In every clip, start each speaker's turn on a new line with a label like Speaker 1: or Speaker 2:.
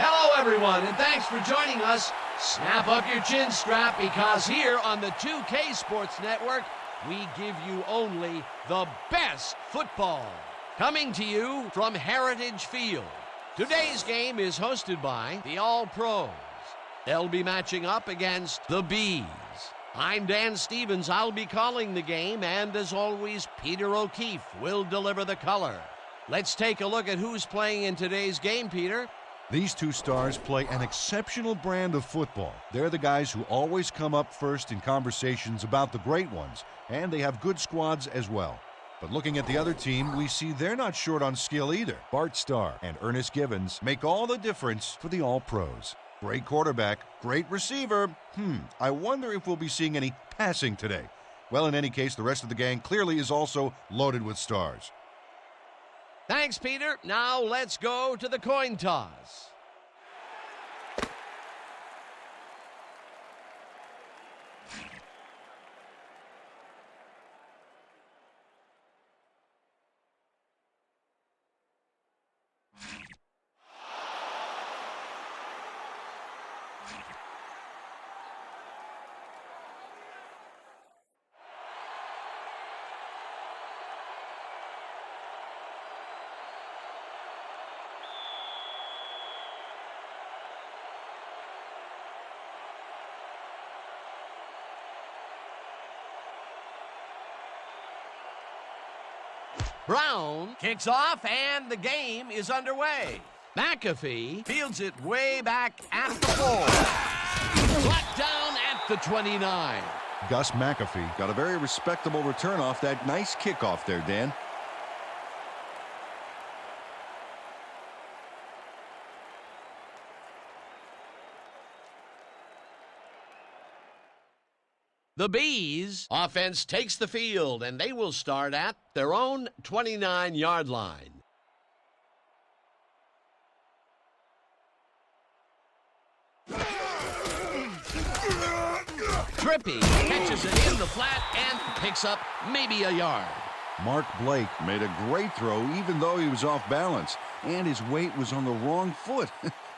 Speaker 1: Hello, everyone, and thanks for joining us. Snap up your chin strap because here on the 2K Sports Network, we give you only the best football. Coming to you from Heritage Field. Today's game is hosted by the All-Pros. They'll be matching up against the Bees. I'm Dan Stevens. I'll be calling the game, and as always, Peter O'Keefe will deliver the color. Let's take a look at who's playing in today's game, Peter.
Speaker 2: These two stars play an exceptional brand of football. They're the guys who always come up first in conversations about the great ones, and they have good squads as well. But looking at the other team, we see they're not short on skill either. Bart Starr and Ernest Givens make all the difference for the All-Pros. Great quarterback, great receiver. I wonder if we'll be seeing any passing today. Well, in any case, the rest of the gang clearly is also loaded with stars.
Speaker 1: Thanks, Peter. Now let's go to the coin toss. Brown kicks off, and the game is underway. McAfee fields it way back at the 4. Brought down at the 29.
Speaker 2: Gus McAfee got a very respectable return off that nice kickoff there, Dan.
Speaker 1: The Bees offense takes the field, and they will start at their own 29-yard line. Trippy catches it in the flat and picks up maybe a yard.
Speaker 2: Mark Blake made a great throw even though he was off balance, and his weight was on the wrong foot.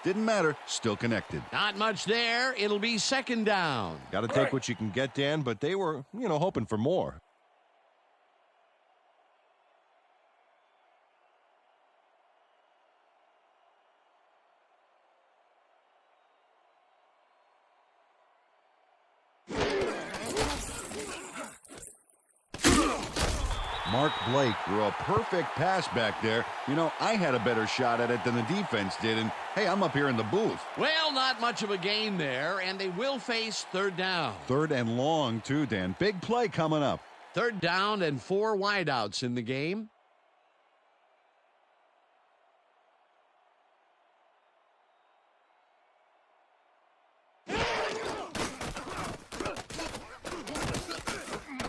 Speaker 2: Didn't matter, still connected.
Speaker 1: Not much there. It'll be second down.
Speaker 2: Got to take what you can get, Dan, but they were, hoping for more. Mark Blake threw a perfect pass back there. I had a better shot at it than the defense did, and hey, I'm up here in the booth.
Speaker 1: Well, not much of a gain there, and they will face third down.
Speaker 2: Third and long, too, Dan. Big play coming up.
Speaker 1: Third down and 4 wideouts in the game.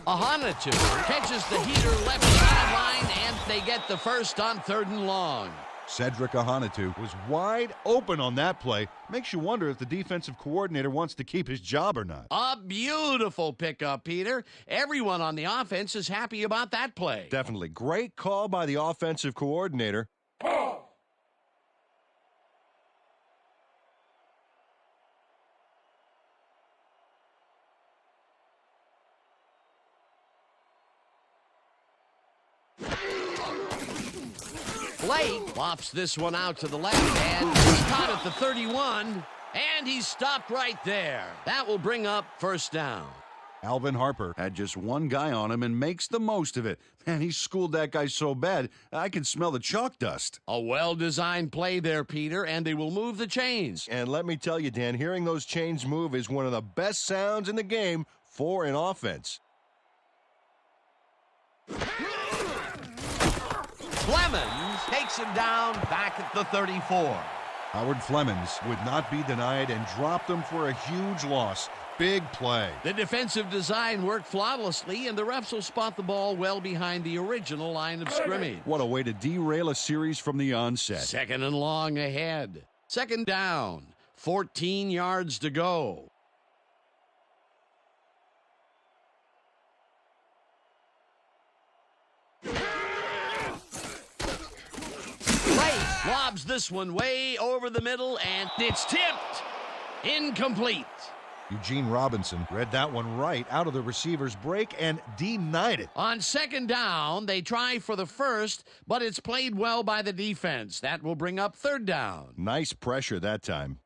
Speaker 1: Ahanitu catches the heater left sideline, and they get the first on third and long.
Speaker 2: Cedric Ahanitu was wide open on that play. Makes you wonder if the defensive coordinator wants to keep his job or not.
Speaker 1: A beautiful pickup, Peter. Everyone on the offense is happy about that play.
Speaker 2: Definitely. Great call by the offensive coordinator.
Speaker 1: Blake lofts this one out to the left, and he's caught at the 31, and he's stopped right there. That will bring up first down.
Speaker 2: Alvin Harper had just one guy on him and makes the most of it. Man, he schooled that guy so bad, I can smell the chalk dust.
Speaker 1: A well-designed play there, Peter, and they will move the chains.
Speaker 2: And let me tell you, Dan, hearing those chains move is one of the best sounds in the game for an offense.
Speaker 1: Clemens takes him down back at the 34.
Speaker 2: Howard Flemings would not be denied and dropped them for a huge loss. Big play.
Speaker 1: The defensive design worked flawlessly, and the refs will spot the ball well behind the original line of scrimmage.
Speaker 2: What a way to derail a series from the onset.
Speaker 1: Second and long ahead. Second down. 14 yards to go. Lobs this one way over the middle, and it's tipped. Incomplete.
Speaker 2: Eugene Robinson read that one right out of the receiver's break and denied it.
Speaker 1: On second down, they try for the first, but it's played well by the defense. That will bring up third down.
Speaker 2: Nice pressure that time.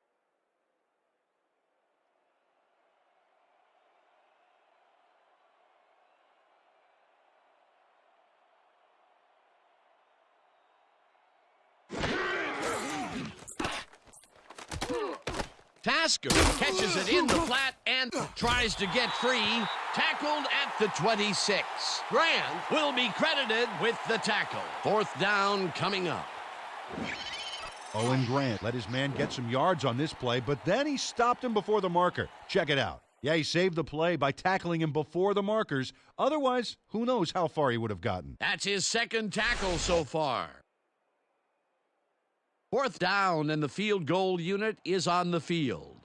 Speaker 1: Tasker catches it in the flat and tries to get free. Tackled at the 26. Grant will be credited with the tackle. Fourth down coming up.
Speaker 2: Owen Grant let his man get some yards on this play, but then he stopped him before the marker. Check it out. Yeah, he saved the play by tackling him before the markers. Otherwise, who knows how far he would have gotten.
Speaker 1: That's his second tackle so far. Fourth down, and the field goal unit is on the field.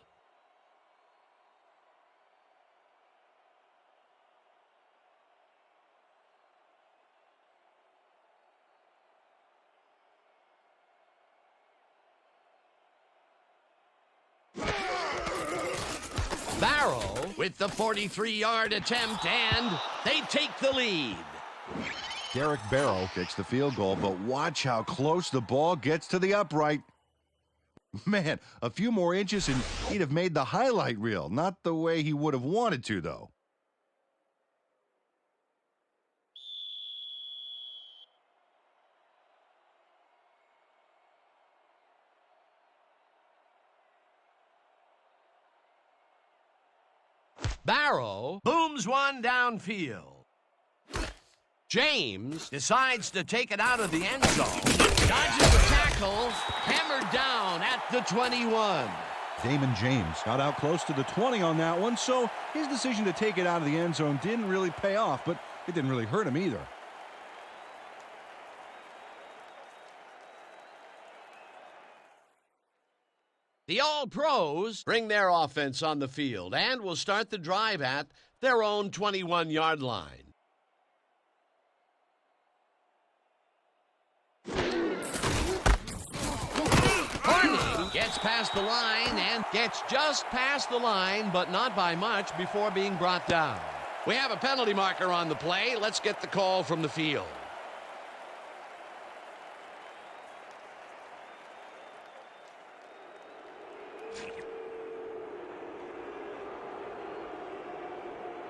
Speaker 1: Barrow with the 43-yard attempt, and they take the lead.
Speaker 2: Derek Barrow kicks the field goal, but watch how close the ball gets to the upright. Man, a few more inches and he'd have made the highlight reel. Not the way he would have wanted to, though.
Speaker 1: Barrow booms one downfield. James decides to take it out of the end zone. Dodges the tackle, hammered down at the 21.
Speaker 2: Damon James got out close to the 20 on that one, so his decision to take it out of the end zone didn't really pay off, but it didn't really hurt him either.
Speaker 1: The All-Pros bring their offense on the field and will start the drive at their own 21-yard line. Gets past the line and gets just past the line, but not by much before being brought down. We have a penalty marker on the play. Let's get the call from the field.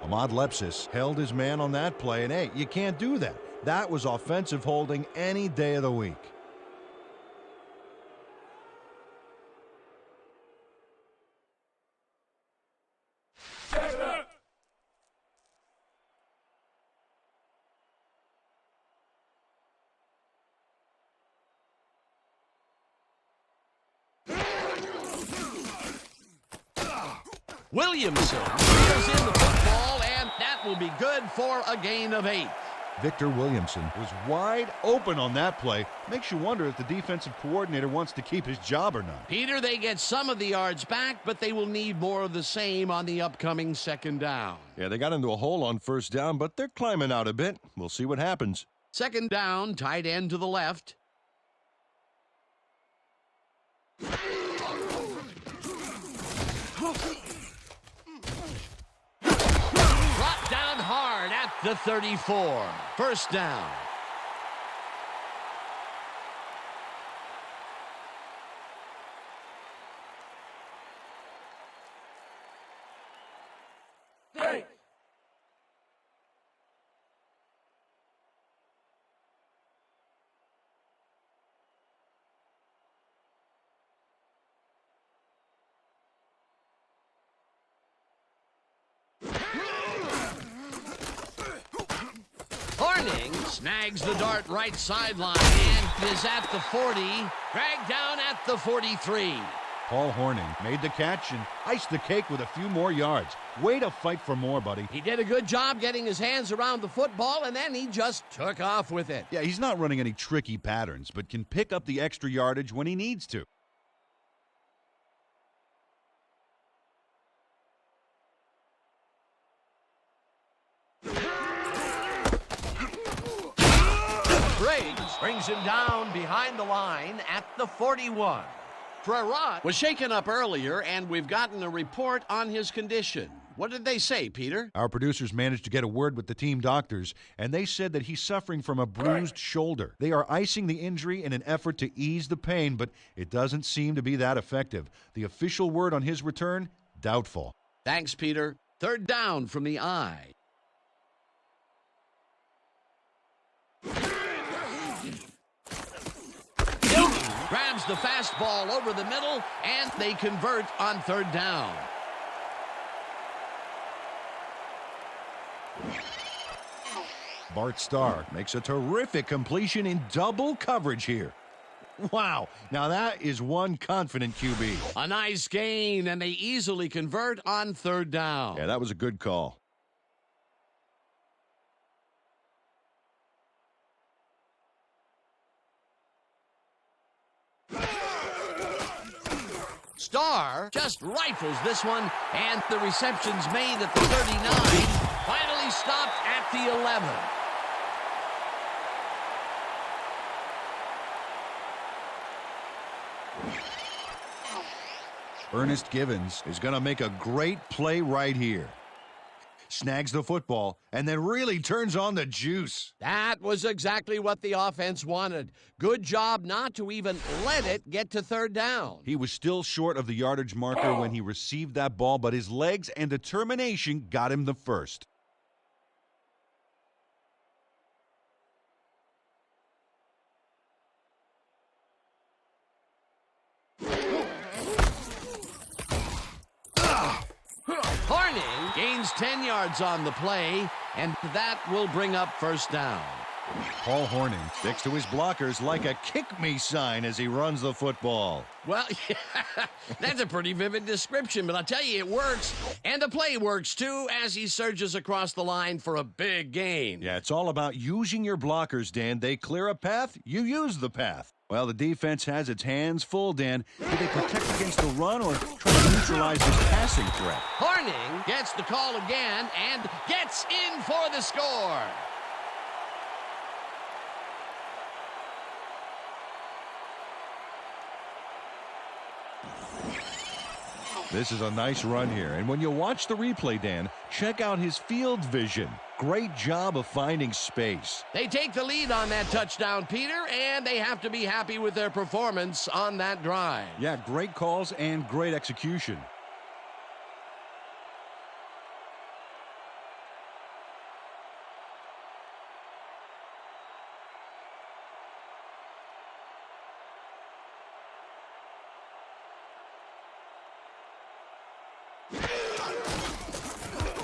Speaker 2: Ahmad Lepsis held his man on that play, and hey, you can't do that. That was offensive holding any day of the week.
Speaker 1: Williamson reels in the football, and that will be good for a gain of 8.
Speaker 2: Victor Williamson was wide open on that play. Makes you wonder if the defensive coordinator wants to keep his job or not.
Speaker 1: Peter, they get some of the yards back, but they will need more of the same on the upcoming second down.
Speaker 2: Yeah, they got into a hole on first down, but they're climbing out a bit. We'll see what happens.
Speaker 1: Second down, tight end to the left. Brought down hard at the 34. First down. Horning snags the dart right sideline and is at the 40, dragged down at the 43.
Speaker 2: Paul Horning made the catch and iced the cake with a few more yards. Way to fight for more, buddy.
Speaker 1: He did a good job getting his hands around the football, and then he just took off with it.
Speaker 2: Yeah, he's not running any tricky patterns, but can pick up the extra yardage when he needs to.
Speaker 1: Briggs Brings him down behind the line at the 41. Trerot was shaken up earlier, and we've gotten a report on his condition. What did they say, Peter?
Speaker 2: Our producers managed to get a word with the team doctors, and they said that he's suffering from a bruised shoulder. They are icing the injury in an effort to ease the pain, but it doesn't seem to be that effective. The official word on his return, doubtful.
Speaker 1: Thanks, Peter. Third down from the eye. Grabs the fastball over the middle, and they convert on third down.
Speaker 2: Bart Starr makes a terrific completion in double coverage here. Wow, now that is one confident QB.
Speaker 1: A nice gain, and they easily convert on third down.
Speaker 2: Yeah, that was a good call.
Speaker 1: Starr just rifles this one, and the reception's made at the 39. Finally stopped at the 11.
Speaker 2: Ernest Givens is going to make a great play right here. Snags the football and then really turns on the juice.
Speaker 1: That was exactly what the offense wanted. Good job not to even let it get to third down.
Speaker 2: He was still short of the yardage marker when he received that ball, but his legs and determination got him the first.
Speaker 1: Horning gains 10 yards on the play, and that will bring up first down.
Speaker 2: Paul Horning sticks to his blockers like a kick-me sign as he runs the football.
Speaker 1: Well, that's a pretty vivid description, but I'll tell you, it works. And the play works, too, as he surges across the line for a big gain.
Speaker 2: Yeah, it's all about using your blockers, Dan. They clear a path, you use the path. Well, the defense has its hands full, Dan. Do they protect against the run or try to neutralize this passing threat?
Speaker 1: Horning gets the call again and gets in for the score.
Speaker 2: This is a nice run here, and when you watch the replay, Dan, check out his field vision. Great job of finding space.
Speaker 1: They take the lead on that touchdown, Peter, and they have to be happy with their performance on that drive.
Speaker 2: Yeah, great calls and great execution.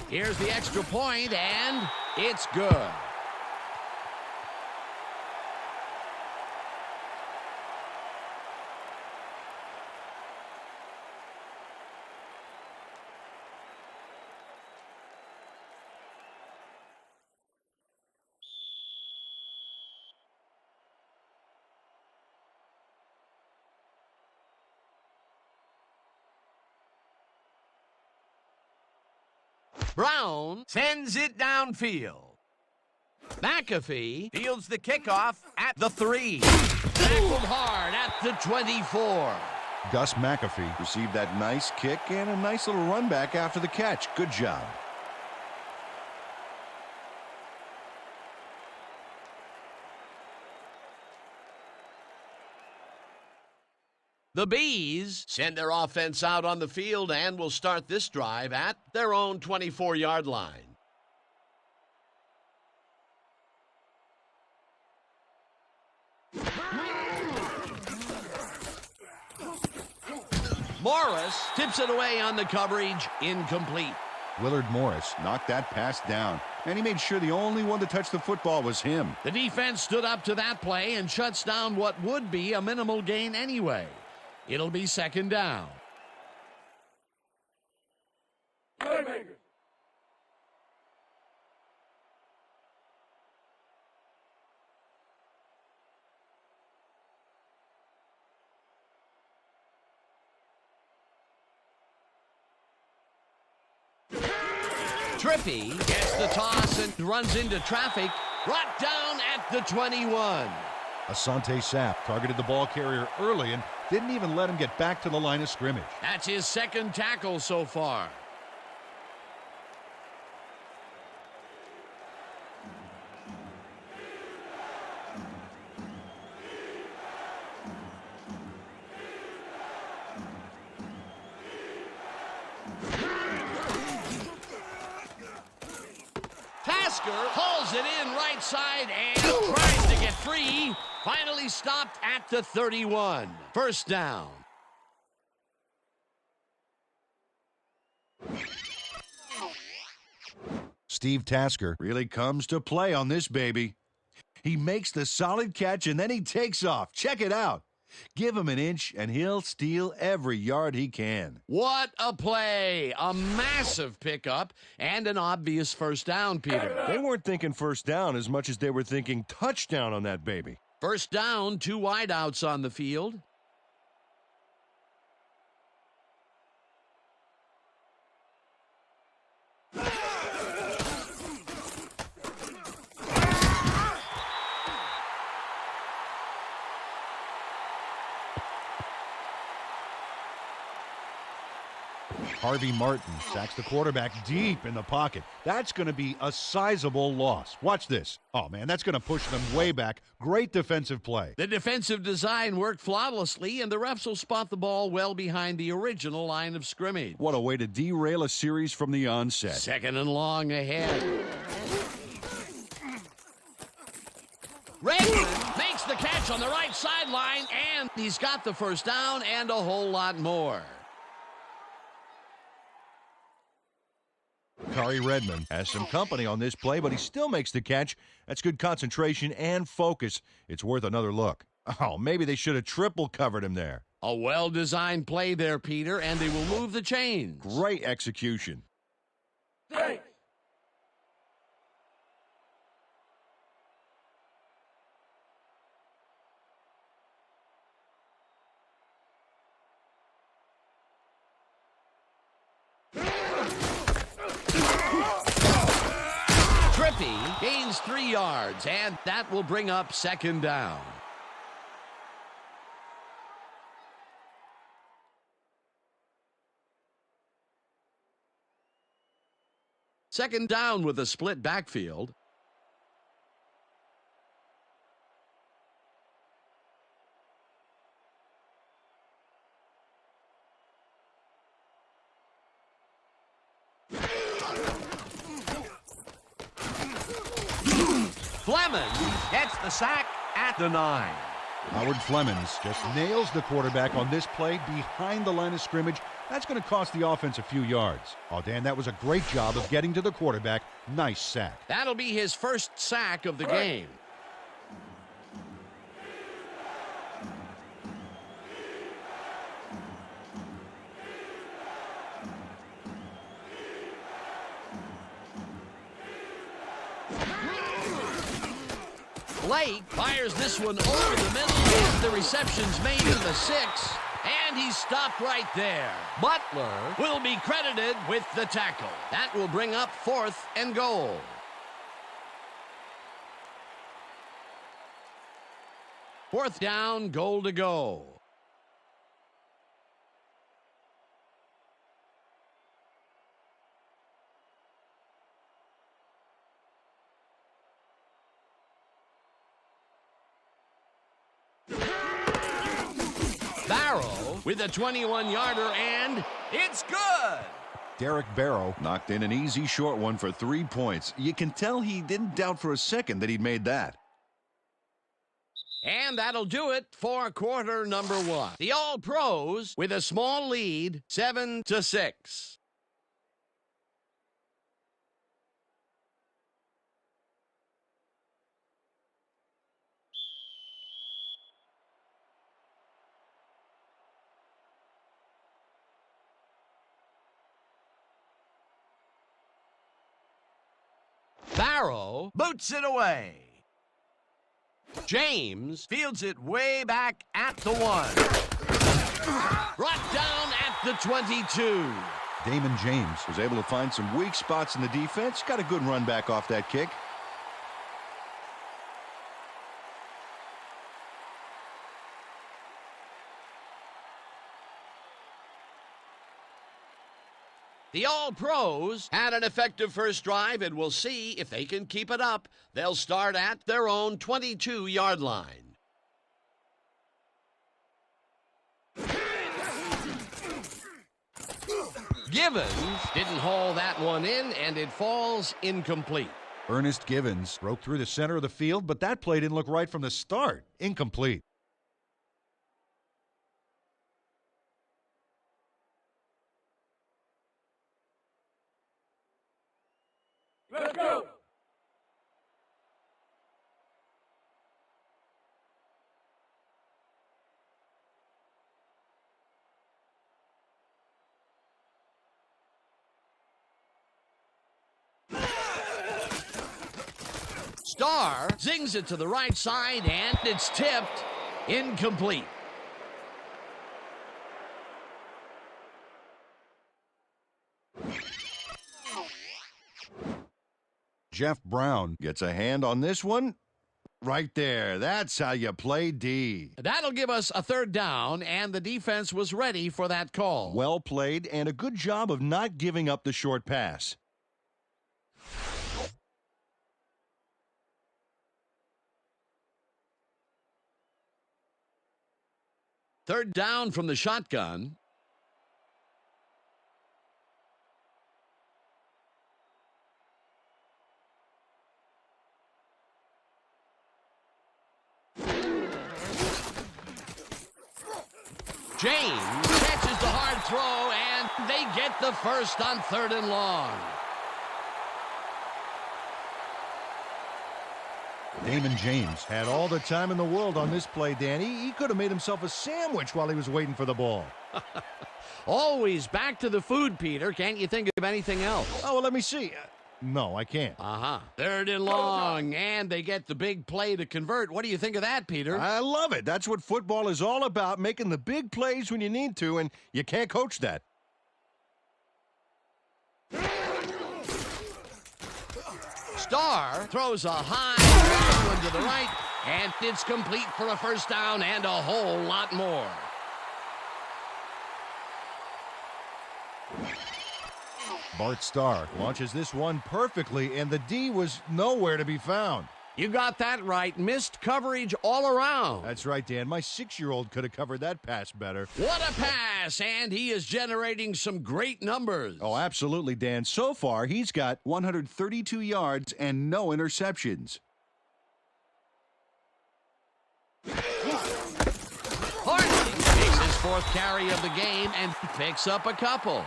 Speaker 1: Here's the extra point, and it's good. Brown sends it downfield. McAfee fields the kickoff at the 3. Tackled hard at the 24.
Speaker 2: Gus McAfee received that nice kick and a nice little run back after the catch. Good job.
Speaker 1: The Bees send their offense out on the field and will start this drive at their own 24-yard line. Morris tips it away on the coverage, incomplete.
Speaker 2: Willard Morris knocked that pass down, and he made sure the only one to touch the football was him.
Speaker 1: The defense stood up to that play and shuts down what would be a minimal gain anyway. It'll be second down. Trippy gets the toss and runs into traffic, brought down at the 21.
Speaker 2: Asante Sapp targeted the ball carrier early and didn't even let him get back to the line of scrimmage.
Speaker 1: That's his second tackle so far. Tasker hauls it in right side and tries to get free. Finally stopped at the 31. First down.
Speaker 2: Steve Tasker really comes to play on this baby. He makes the solid catch and then he takes off. Check it out. Give him an inch and he'll steal every yard he can.
Speaker 1: What a play! A massive pickup and an obvious first down, Peter.
Speaker 3: They weren't thinking first down as much as they were thinking touchdown on that baby.
Speaker 1: First down, 2 wideouts on the field.
Speaker 2: Harvey Martin sacks the quarterback deep in the pocket. That's going to be a sizable loss. Watch this. Oh, man, that's going to push them way back. Great defensive play.
Speaker 1: The defensive design worked flawlessly, and the refs will spot the ball well behind the original line of scrimmage.
Speaker 3: What a way to derail a series from the onset.
Speaker 1: Second and long ahead. Redmond makes the catch on the right sideline, and he's got the first down and a whole lot more.
Speaker 2: Kari Redmond has some company on this play, but he still makes the catch. That's good concentration and focus. It's worth another look. Oh, maybe they should have triple covered him there.
Speaker 1: A well-designed play there, Peter, and they will move the chains.
Speaker 3: Great execution.
Speaker 1: Hey. Trippy gains 3 yards, and that will bring up second down. Second down with a split backfield. Fleming gets the sack at the 9.
Speaker 2: Howard Flemings just nails the quarterback on this play behind the line of scrimmage. That's going to cost the offense a few yards. Oh, Dan, that was a great job of getting to the quarterback. Nice sack.
Speaker 1: That'll be his first sack of the game. Blake fires this one over the middle, and the reception's made in the 6, and he's stopped right there. Butler will be credited with the tackle. That will bring up 4th and goal. Fourth down, goal to go. Barrow with a 21-yarder, and it's good.
Speaker 2: Derek Barrow
Speaker 3: Knocked in an easy short one for 3 points. You can tell he didn't doubt for a second that he'd made that.
Speaker 1: And that'll do it for quarter number 1. The All-Pros with a small lead, 7-6. Barrow boots it away. James fields it way back at the 1. Brought down at the 22.
Speaker 2: Damon James
Speaker 3: Was able to find some weak spots in the defense. Got a good run back off that kick.
Speaker 1: The All-Pros had an effective first drive, and we'll see if they can keep it up. They'll start at their own 22-yard line. Givens didn't haul that one in, and it falls incomplete.
Speaker 2: Ernest Givens broke through the center of the field, but that play didn't look right from the start. Incomplete.
Speaker 4: Let's go!
Speaker 1: Starr zings it to the right side, and it's tipped. Incomplete.
Speaker 2: Jeff Brown
Speaker 3: Gets a hand on this one. Right there. That's how you play D.
Speaker 1: That'll give us a third down, and the defense was ready for that call.
Speaker 3: Well played and a good job of not giving up the short pass.
Speaker 1: Third down from the shotgun. James catches the hard throw, and they get the first on 3rd and long.
Speaker 2: Damon James had all the time in the world on this play, Danny. He could have made himself a sandwich while he was waiting for the ball.
Speaker 1: Always back to the food, Peter. Can't you think of anything else?
Speaker 2: Oh, well, let me see. No, I can't.
Speaker 1: 3rd and long, and they get the big play to convert. What do you think of that, Peter?
Speaker 2: I love it. That's what football is all about, making the big plays when you need to, and you can't coach that.
Speaker 1: Starr throws a high one to the right, and it's complete for a first down and a whole lot more.
Speaker 2: Bart Starr launches this one perfectly, and the D was nowhere to be found.
Speaker 1: You got that right. Missed coverage all around.
Speaker 2: That's right, Dan. My 6-year-old could have covered that pass better.
Speaker 1: What a pass, and he is generating some great numbers.
Speaker 3: Oh, absolutely, Dan. So far, he's got 132 yards and no interceptions.
Speaker 1: Harding takes his 4th carry of the game and picks up a couple.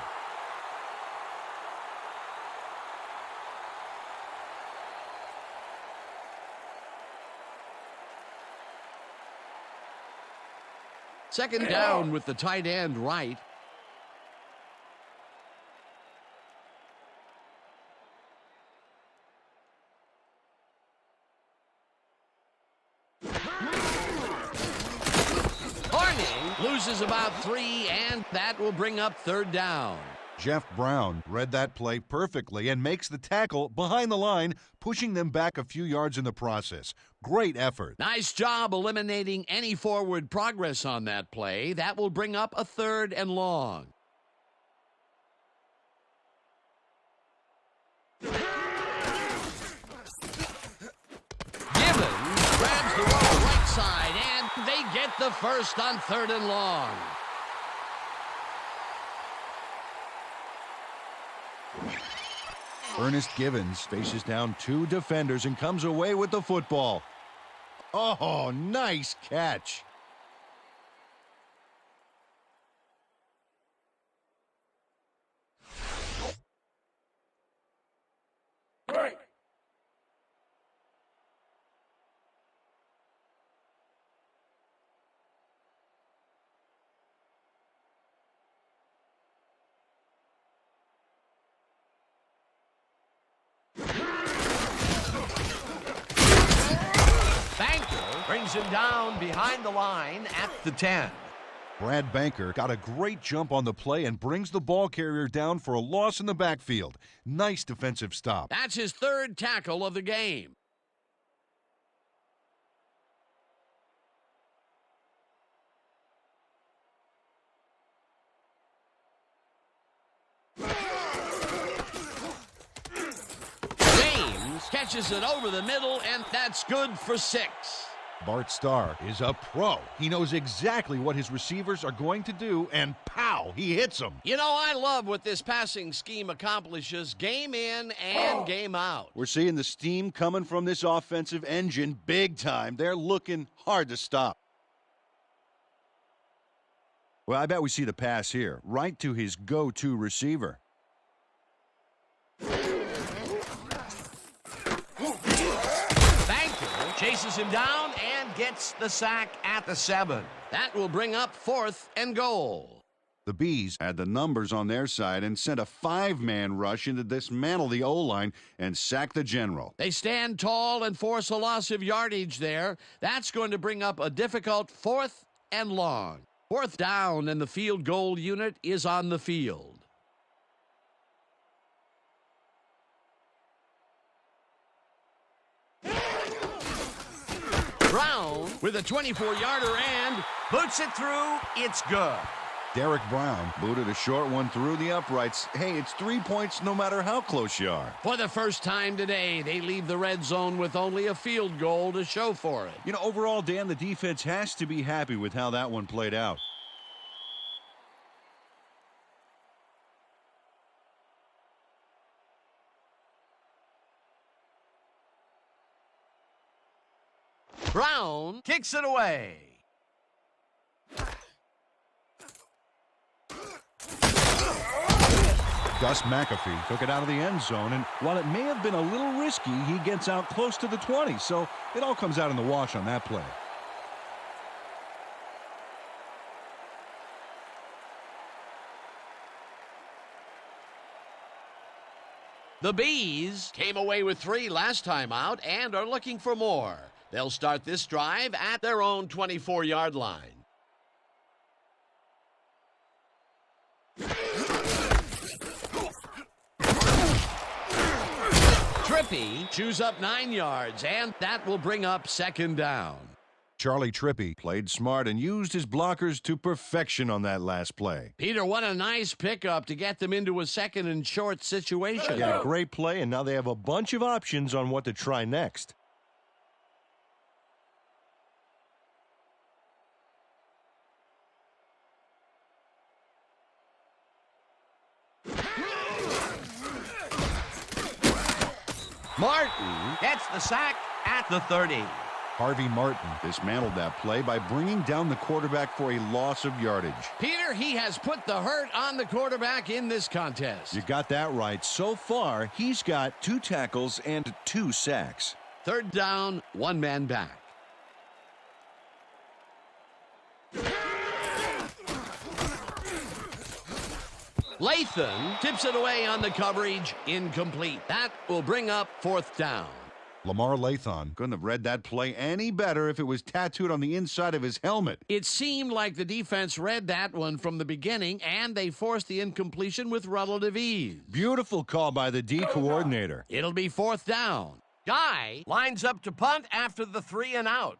Speaker 1: Second down with the tight end right. Harding loses about 3, and that will bring up 3rd down.
Speaker 2: Jeff Brown read that play perfectly and makes the tackle behind the line, pushing them back a few yards in the process. Great effort.
Speaker 1: Nice job eliminating any forward progress on that play. That will bring up a 3rd and long. Givens grabs the right side, and they get the first on 3rd and long.
Speaker 2: Ernest Givens faces down 2 defenders and comes away with the football. Oh, nice catch.
Speaker 4: Break!
Speaker 1: Brings him down behind the line at the 10.
Speaker 2: Brad Banker got a great jump on the play and brings the ball carrier down for a loss in the backfield. Nice defensive stop.
Speaker 1: That's his 3rd tackle of the game. Pitches it over the middle, and that's good for 6.
Speaker 2: Bart Starr is a pro. He knows exactly what his receivers are going to do, and pow, he hits them.
Speaker 1: You know, I love what this passing scheme accomplishes game in and game out.
Speaker 3: We're seeing the steam coming from this offensive engine big time. They're looking hard to stop. Well, I bet we see the pass here, right to his go-to receiver.
Speaker 1: Chases him down and gets the sack at the 7. That will bring up 4th and goal.
Speaker 3: The Bees had the numbers on their side and sent a 5-man rush in to dismantle the O-line and sack the general.
Speaker 1: They stand tall and force a loss of yardage there. That's going to bring up a difficult 4th and long. 4th down, and the field goal unit is on the field. Brown with a 24-yarder and boots it through. It's good.
Speaker 3: Derek Brown booted a short one through the uprights. Hey, it's 3 points no matter how close you are.
Speaker 1: For the first time today, they leave the red zone with only a field goal to show for it.
Speaker 3: You know, overall, Dan, the defense has to be happy with how that one played out.
Speaker 1: Brown kicks it away.
Speaker 2: Gus McAfee took it out of the end zone, and while it may have been a little risky, he gets out close to the 20, so it all comes out in the wash on that play.
Speaker 1: The Bees came away with 3 last time out and are looking for more. They'll start this drive at their own 24-yard line. Trippy chews up 9 yards, and that will bring up 2nd down.
Speaker 2: Charlie Trippy
Speaker 3: Played smart and used his blockers to perfection on that last play.
Speaker 1: Peter, what a nice pickup to get them into a 2nd and short situation.
Speaker 5: Yeah, great play, and now they have a bunch of options on what to try next.
Speaker 1: Martin gets the sack at the 30.
Speaker 2: Harvey Martin
Speaker 3: Dismantled that play by bringing down the quarterback for a loss of yardage.
Speaker 1: Peter, he has put the hurt on the quarterback in this contest.
Speaker 3: You got that right. So far, he's got 2 tackles and 2 sacks.
Speaker 1: 3rd down, 1 man back. Lathan tips it away on the coverage, incomplete. That will bring up 4th down.
Speaker 2: Lamar Lathan
Speaker 3: Couldn't have read that play any better if it was tattooed on the inside of his helmet.
Speaker 1: It seemed like the defense read that one from the beginning, and they forced the incompletion with relative ease.
Speaker 5: Beautiful call by the D coordinator.
Speaker 1: It'll be 4th down. Guy lines up to punt after the 3 and out.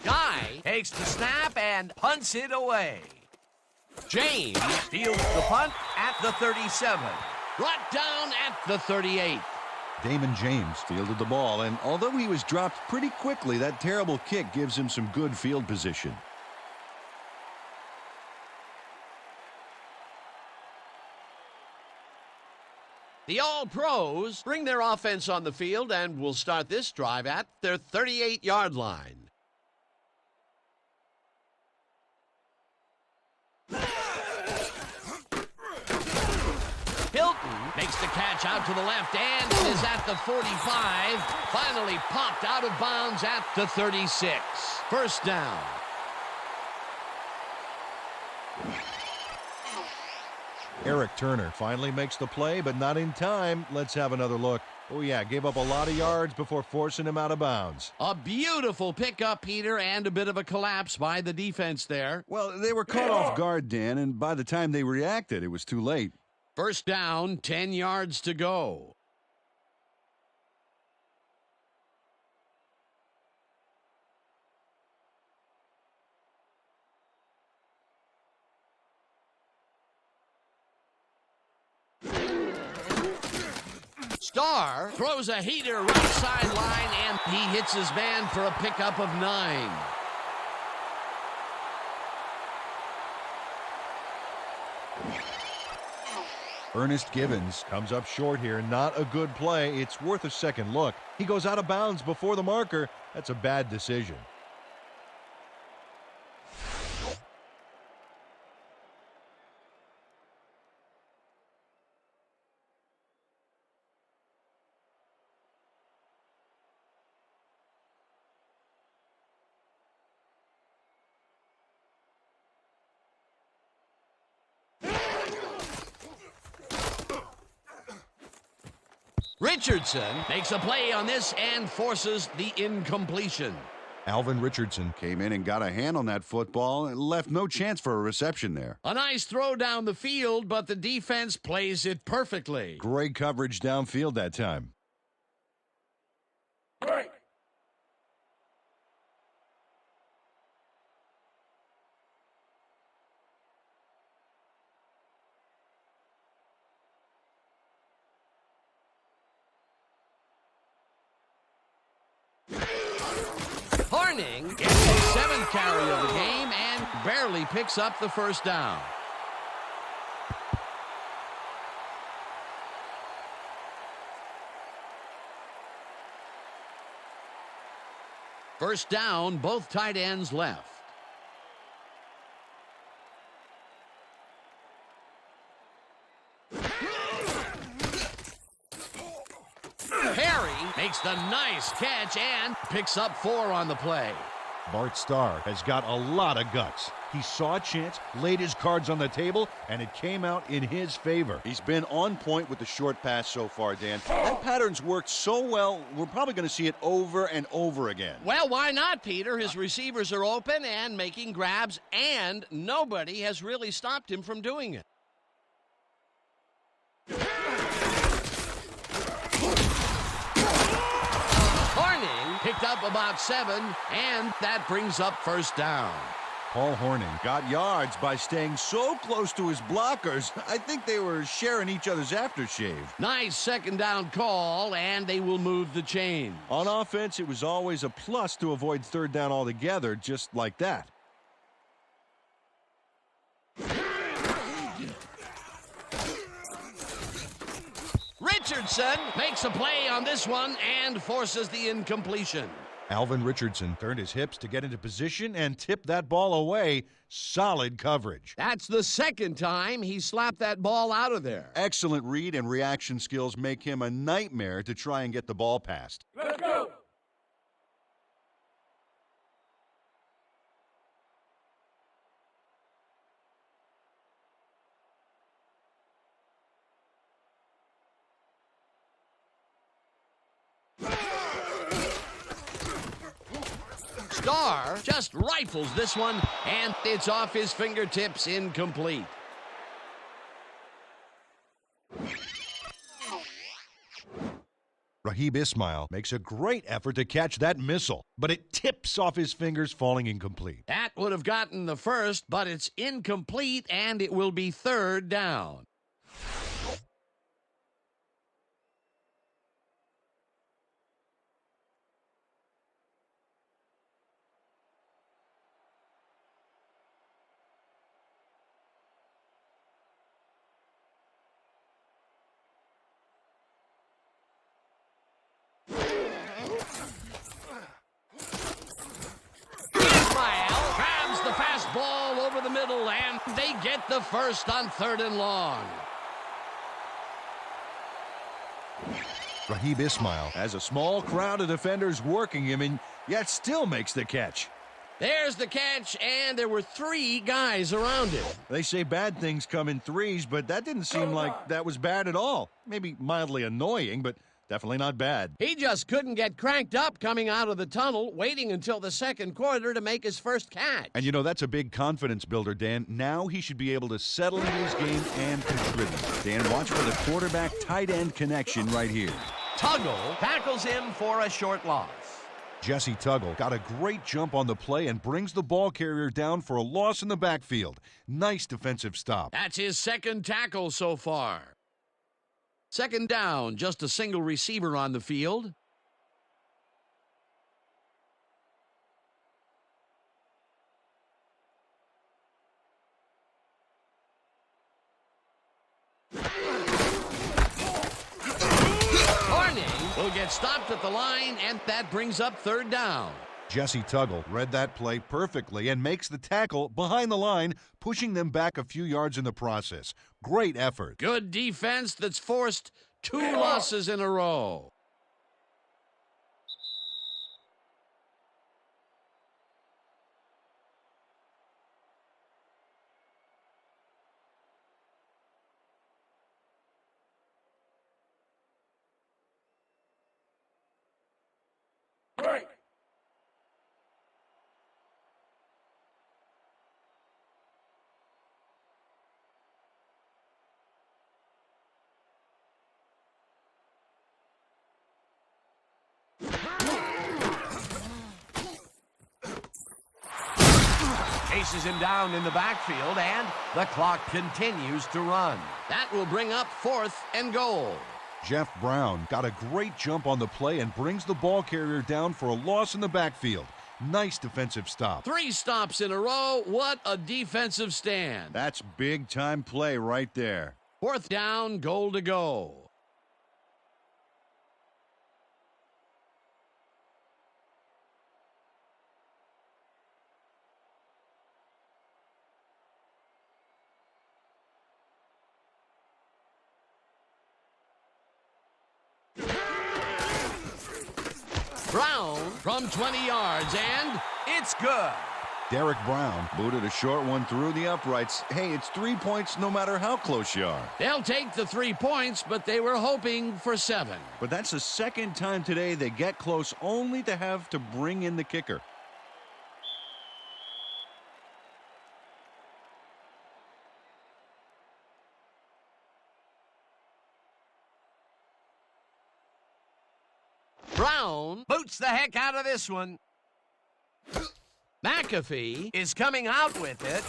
Speaker 1: Guy takes the snap and punts it away. James fields the punt at the 37. Brought down at the 38.
Speaker 2: Damon James
Speaker 3: Fielded the ball, and although he was dropped pretty quickly, that terrible kick gives him some good field position.
Speaker 1: The All-Pros bring their offense on the field and will start this drive at their 38-yard line. Hilton makes the catch out to the left and is at the 45. Finally popped out of bounds at the 36. 1st down.
Speaker 2: Eric Turner finally makes the play, but not in time. Let's have another look. Oh, yeah, gave up a lot of yards before forcing him out of bounds.
Speaker 1: A beautiful pickup, Peter, and a bit of a collapse by the defense there.
Speaker 3: Well, they were caught off guard, Dan, and by the time they reacted, it was too late.
Speaker 1: 1st down, 10 yards to go. Starr throws a heater right sideline, and he hits his man for a pickup of 9.
Speaker 2: Ernest Givens
Speaker 5: Comes up short here. Not a good play. It's worth a second look. He goes out of bounds before the marker. That's a bad decision.
Speaker 1: Richardson makes a play on this and forces the incompletion.
Speaker 2: Alvin Richardson
Speaker 3: Came in and got a hand on that football and left no chance for a reception there.
Speaker 1: A nice throw down the field, but the defense plays it perfectly.
Speaker 5: Great coverage downfield that time.
Speaker 4: Break.
Speaker 1: Horning gets his 7th carry of the game and barely picks up the first down. First down, both tight ends left. Perry makes the nice catch and picks up 4 on the play.
Speaker 2: Bart Starr has got a lot of guts. He saw a chance, laid his cards on the table, and it came out in his favor.
Speaker 3: He's been on point with the short pass so far, Dan. That pattern's worked so well, we're probably going to see it over and over again.
Speaker 1: Well, why not, Peter? His receivers are open and making grabs, and nobody has really stopped him from doing it. Horning picked up about 7, and that brings up first down.
Speaker 2: Paul Horning
Speaker 3: Got yards by staying so close to his blockers. I think they were sharing each other's aftershave.
Speaker 1: Nice second down call, and they will move the chains.
Speaker 5: On offense, it was always a plus to avoid third down altogether, just like that.
Speaker 1: Richardson makes a play on this one and forces the incompletion.
Speaker 2: Alvin Richardson turned his hips to get into position and tipped that ball away. Solid coverage.
Speaker 1: That's the second time he slapped that ball out of there.
Speaker 3: Excellent read and reaction skills make him a nightmare to try and get the ball past.
Speaker 4: Let's go.
Speaker 1: Starr just rifles this one, and it's off his fingertips, incomplete.
Speaker 2: Raheem Ismail makes a great effort to catch that missile, but it tips off his fingers, falling incomplete.
Speaker 1: That would have gotten the first, but it's incomplete, and it will be third down. Ball over the middle, and they get the first on 3rd and long.
Speaker 2: Raheem Ismail
Speaker 5: Has a small crowd of defenders working him, and yet still makes the catch.
Speaker 1: There's the catch, and there were 3 guys around him.
Speaker 5: They say bad things come in threes, but that didn't seem like that was bad at all. Maybe mildly annoying, but definitely not bad.
Speaker 1: He just couldn't get cranked up coming out of the tunnel, waiting until the second quarter to make his first catch.
Speaker 2: And you know, that's a big confidence builder, Dan. Now he should be able to settle into his game and contribute.
Speaker 3: Dan, watch for the quarterback-tight end connection right here.
Speaker 1: Tuggle tackles him for a short loss.
Speaker 2: Jesse Tuggle got a great jump on the play and brings the ball carrier down for a loss in the backfield. Nice defensive stop.
Speaker 1: That's his second tackle so far. Second down, just a single receiver on the field. Will get stopped at the line, and that brings up third down.
Speaker 2: Jesse Tuggle read that play perfectly and makes the tackle behind the line, pushing them back a few yards in the process. Great effort.
Speaker 1: Good defense that's forced 2 losses in a row.
Speaker 4: Break.
Speaker 1: Chases him down in the backfield, and the clock continues to run. That will bring up 4th and goal.
Speaker 2: Jeff Brown got a great jump on the play and brings the ball carrier down for a loss in the backfield. Nice defensive stop.
Speaker 1: 3 stops in a row. What a defensive stand.
Speaker 3: That's big-time play right there.
Speaker 1: 4th down, goal to go. Brown from 20 yards, and it's good.
Speaker 2: Derek Brown
Speaker 3: Booted a short one through the uprights. Hey, it's 3 points no matter how close you are.
Speaker 1: They'll take the 3 points, but they were hoping for 7.
Speaker 3: But that's the second time today they get close only to have to bring in the kicker.
Speaker 1: Brown boots the heck out of this one. McAfee is coming out with it.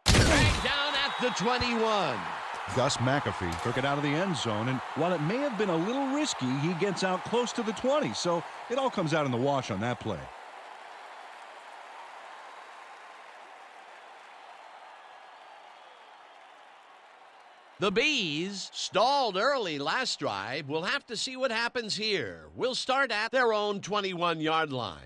Speaker 1: Dragged down at the 21.
Speaker 2: Gus McAfee
Speaker 5: Took it out of the end zone, and while it may have been a little risky, he gets out close to the 20, so it all comes out in the wash on that play.
Speaker 1: The Bees stalled early last drive. We'll have to see what happens here. We'll start at their own 21-yard line.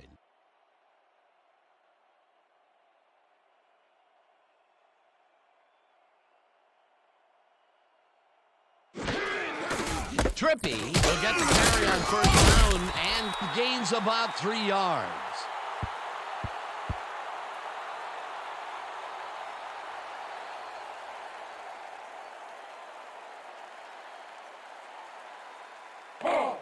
Speaker 1: Trippy will get the carry on 1st down and gains about 3 yards.
Speaker 4: Ball.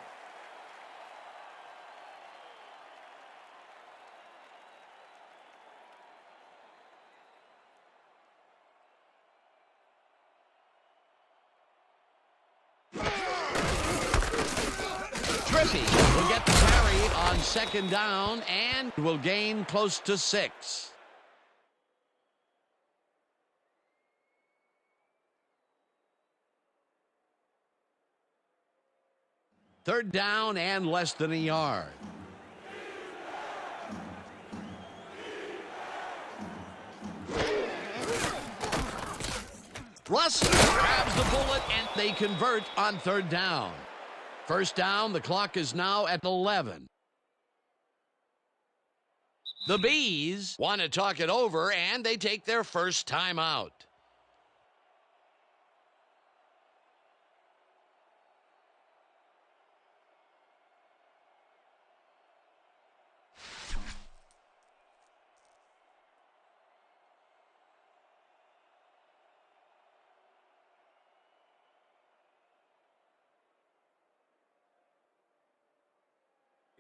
Speaker 1: Trippy will get the carry on 2nd down and will gain close to 6. Third down and less than a yard. Russ grabs the bullet, and they convert on 3rd down. 1st down, the clock is now at 11. The Bees want to talk it over, and they take their first time out.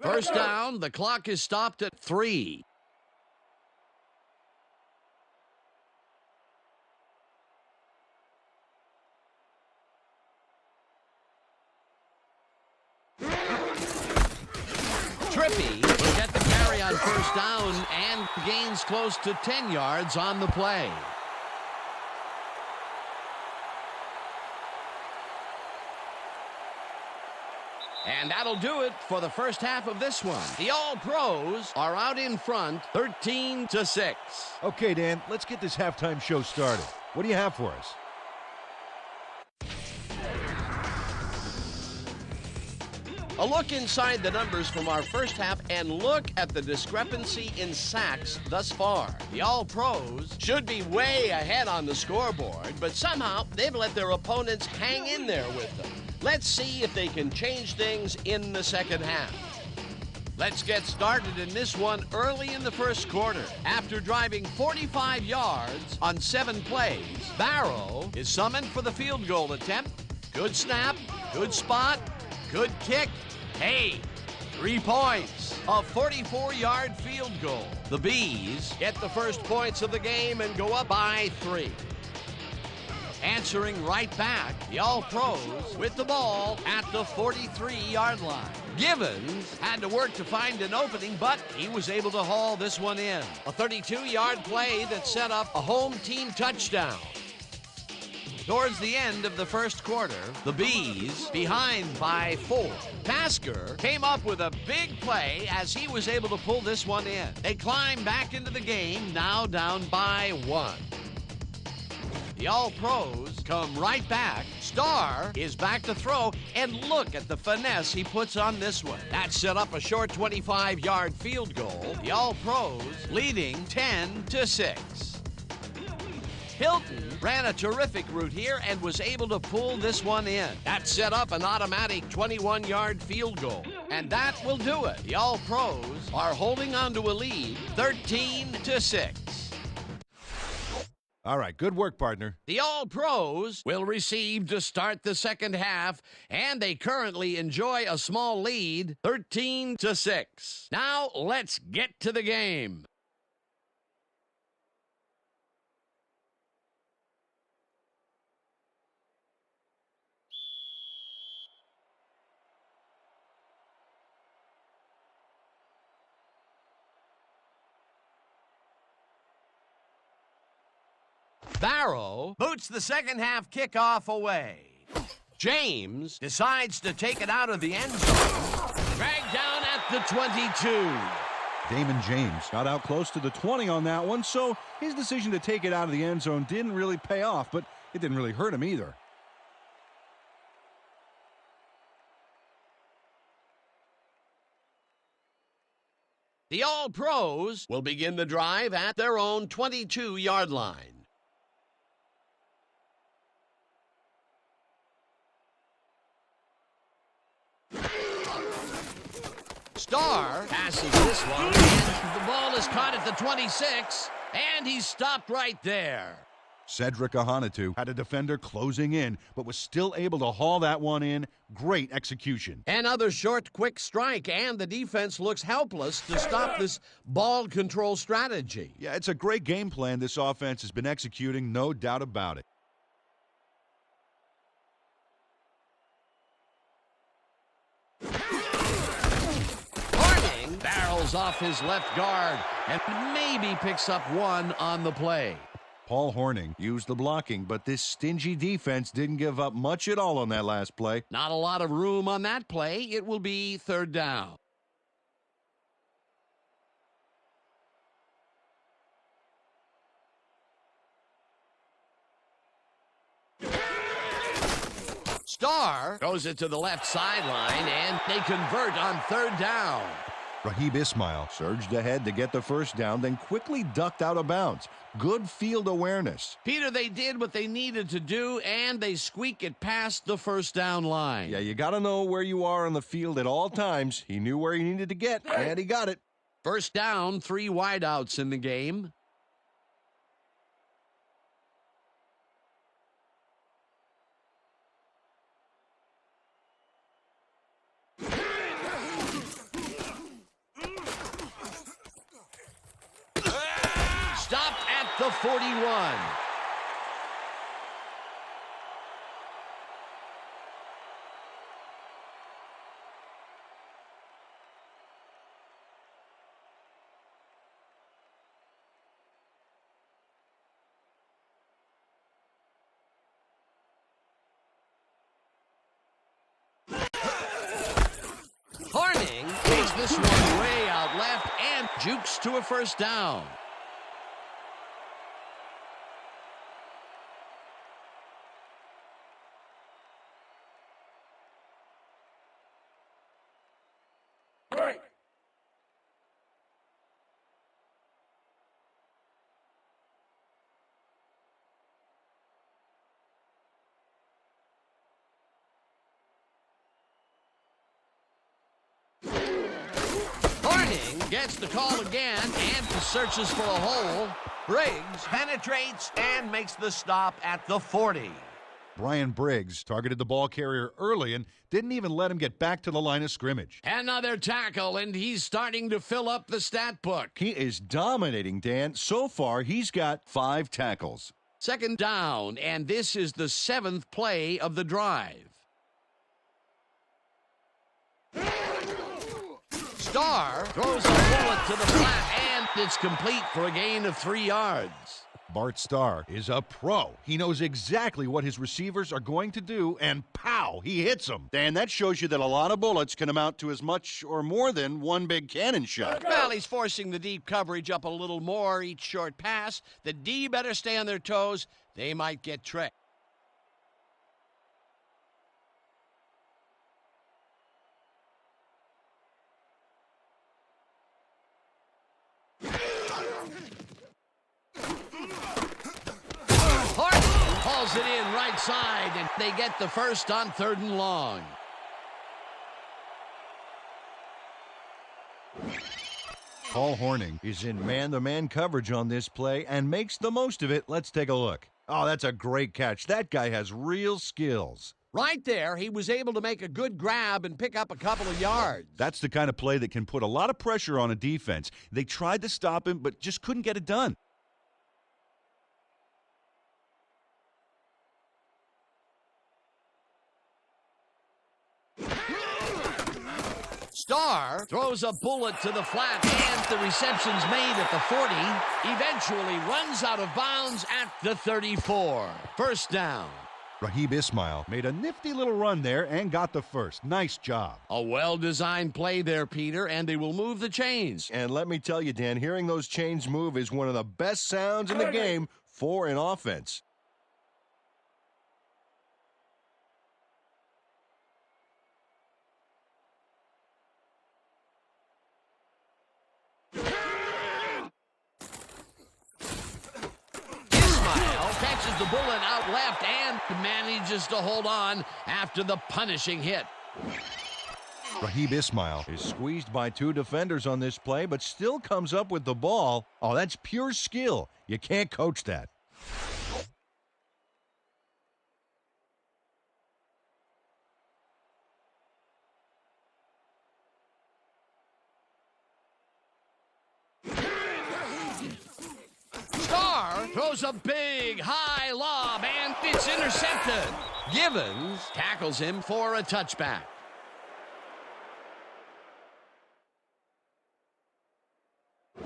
Speaker 1: First down, the clock is stopped at 3. Trippy will get the carry on 1st down and gains close to 10 yards on the play. And that'll do it for the first half of this one. The All-Pros are out in front, 13-6.
Speaker 2: Okay, Dan, let's get this halftime show started. What do you have for us?
Speaker 1: A look inside the numbers from our first half, and look at the discrepancy in sacks thus far. The All-Pros should be way ahead on the scoreboard, but somehow they've let their opponents hang in there with them. Let's see if they can change things in the second half. Let's get started in this one early in the first quarter. After driving 45 yards on 7 plays, Barrow is summoned for the field goal attempt. Good snap, good spot, good kick. Hey, 3 points. A 44-yard field goal. The Bees get the first points of the game and go up by 3. Answering right back, the All-Pros with the ball at the 43-yard line. Givens had to work to find an opening, but he was able to haul this one in. A 32-yard play that set up a home team touchdown. Towards the end of the first quarter, the Bees behind by 4. Tasker came up with a big play as he was able to pull this one in. They climb back into the game, now down by 1. The All-Pros come right back. Starr is back to throw, and look at the finesse he puts on this one. That set up a short 25-yard field goal. The All-Pros leading 10-6. Hilton ran a terrific route here and was able to pull this one in. That set up an automatic 21-yard field goal. And that will do it. The All-Pros are holding on to a lead, 13-6.
Speaker 2: All right, good work, partner.
Speaker 1: The All-Pros will receive to start the second half, and they currently enjoy a small lead, 13-6. Now, let's get to the game. Barrow boots the second half kickoff away. James decides to take it out of the end zone. Dragged down at the 22.
Speaker 5: Damon James got out close to the 20 on that one, so his decision to take it out of the end zone didn't really pay off, but it didn't really hurt him either.
Speaker 1: The All-Pros will begin the drive at their own 22-yard line. Starr passes this one, and the ball is caught at the 26, and he's stopped right there.
Speaker 2: Cedric Ahanitu had a defender closing in, but was still able to haul that one in. Great execution.
Speaker 1: Another short, quick strike, and the defense looks helpless to stop this ball control strategy.
Speaker 2: Yeah, it's a great game plan this offense has been executing, no doubt about it.
Speaker 1: Barrels off his left guard and maybe picks up one on the play.
Speaker 2: Paul Hornung used the blocking, but this stingy defense didn't give up much at all on that last play.
Speaker 1: Not a lot of room on that play. It will be third down. Starr throws it to the left sideline, and they convert on third down.
Speaker 2: Raheem Ismail
Speaker 5: Surged ahead to get the first down, then quickly ducked out of bounds. Good field awareness.
Speaker 1: Peter, they did what they needed to do, and they squeak it past the first down line.
Speaker 5: Yeah, you got to know where you are on the field at all times. He knew where he needed to get, and he got it.
Speaker 1: First down, 3 wideouts in the game. Stopped at the 41. Throws this one way out left and jukes to a first down.
Speaker 4: Break.
Speaker 1: Horning gets the call again and searches for a hole. Briggs penetrates and makes the stop at the 40.
Speaker 2: Brian Briggs targeted the ball carrier early and didn't even let him get back to the line of scrimmage.
Speaker 1: Another tackle, and he's starting to fill up the stat book.
Speaker 5: He is dominating, Dan. So far, he's got 5 tackles.
Speaker 1: Second down, and this is the 7th play of the drive. Starr throws a bullet to the flat, and it's complete for a gain of 3 yards.
Speaker 2: Bart Starr is a pro. He knows exactly what his receivers are going to do, and pow, he hits them.
Speaker 3: Dan, that shows you that a lot of bullets can amount to as much or more than one big cannon shot.
Speaker 1: Well, he's forcing the deep coverage up a little more each short pass. The D better stay on their toes. They might get tricked. Hauls it in right side, and they get the first on 3rd and long.
Speaker 2: Paul Horning is in man-to-man coverage on this play and makes the most of it. Let's take a look. Oh, that's a great catch. That guy has real skills.
Speaker 1: Right there, he was able to make a good grab and pick up a couple of yards.
Speaker 2: That's the kind of play that can put a lot of pressure on a defense. They tried to stop him, but just couldn't get it done.
Speaker 1: Starr throws a bullet to the flat, and the reception's made at the 40. Eventually runs out of bounds at the 34. First down.
Speaker 2: Raheem Ismail made a nifty little run there and got the first. Nice job.
Speaker 1: A well-designed play there, Peter, and they will move the chains.
Speaker 5: And let me tell you, Dan, hearing those chains move is one of the best sounds in the game for an offense.
Speaker 1: Catches the bullet out left and manages to hold on after the punishing hit.
Speaker 2: Raheem Ismail
Speaker 5: Is squeezed by 2 defenders on this play, but still comes up with the ball. Oh, that's pure skill. You can't coach that.
Speaker 1: Throws a big high lob, and it's intercepted. Givens tackles him for a touchback.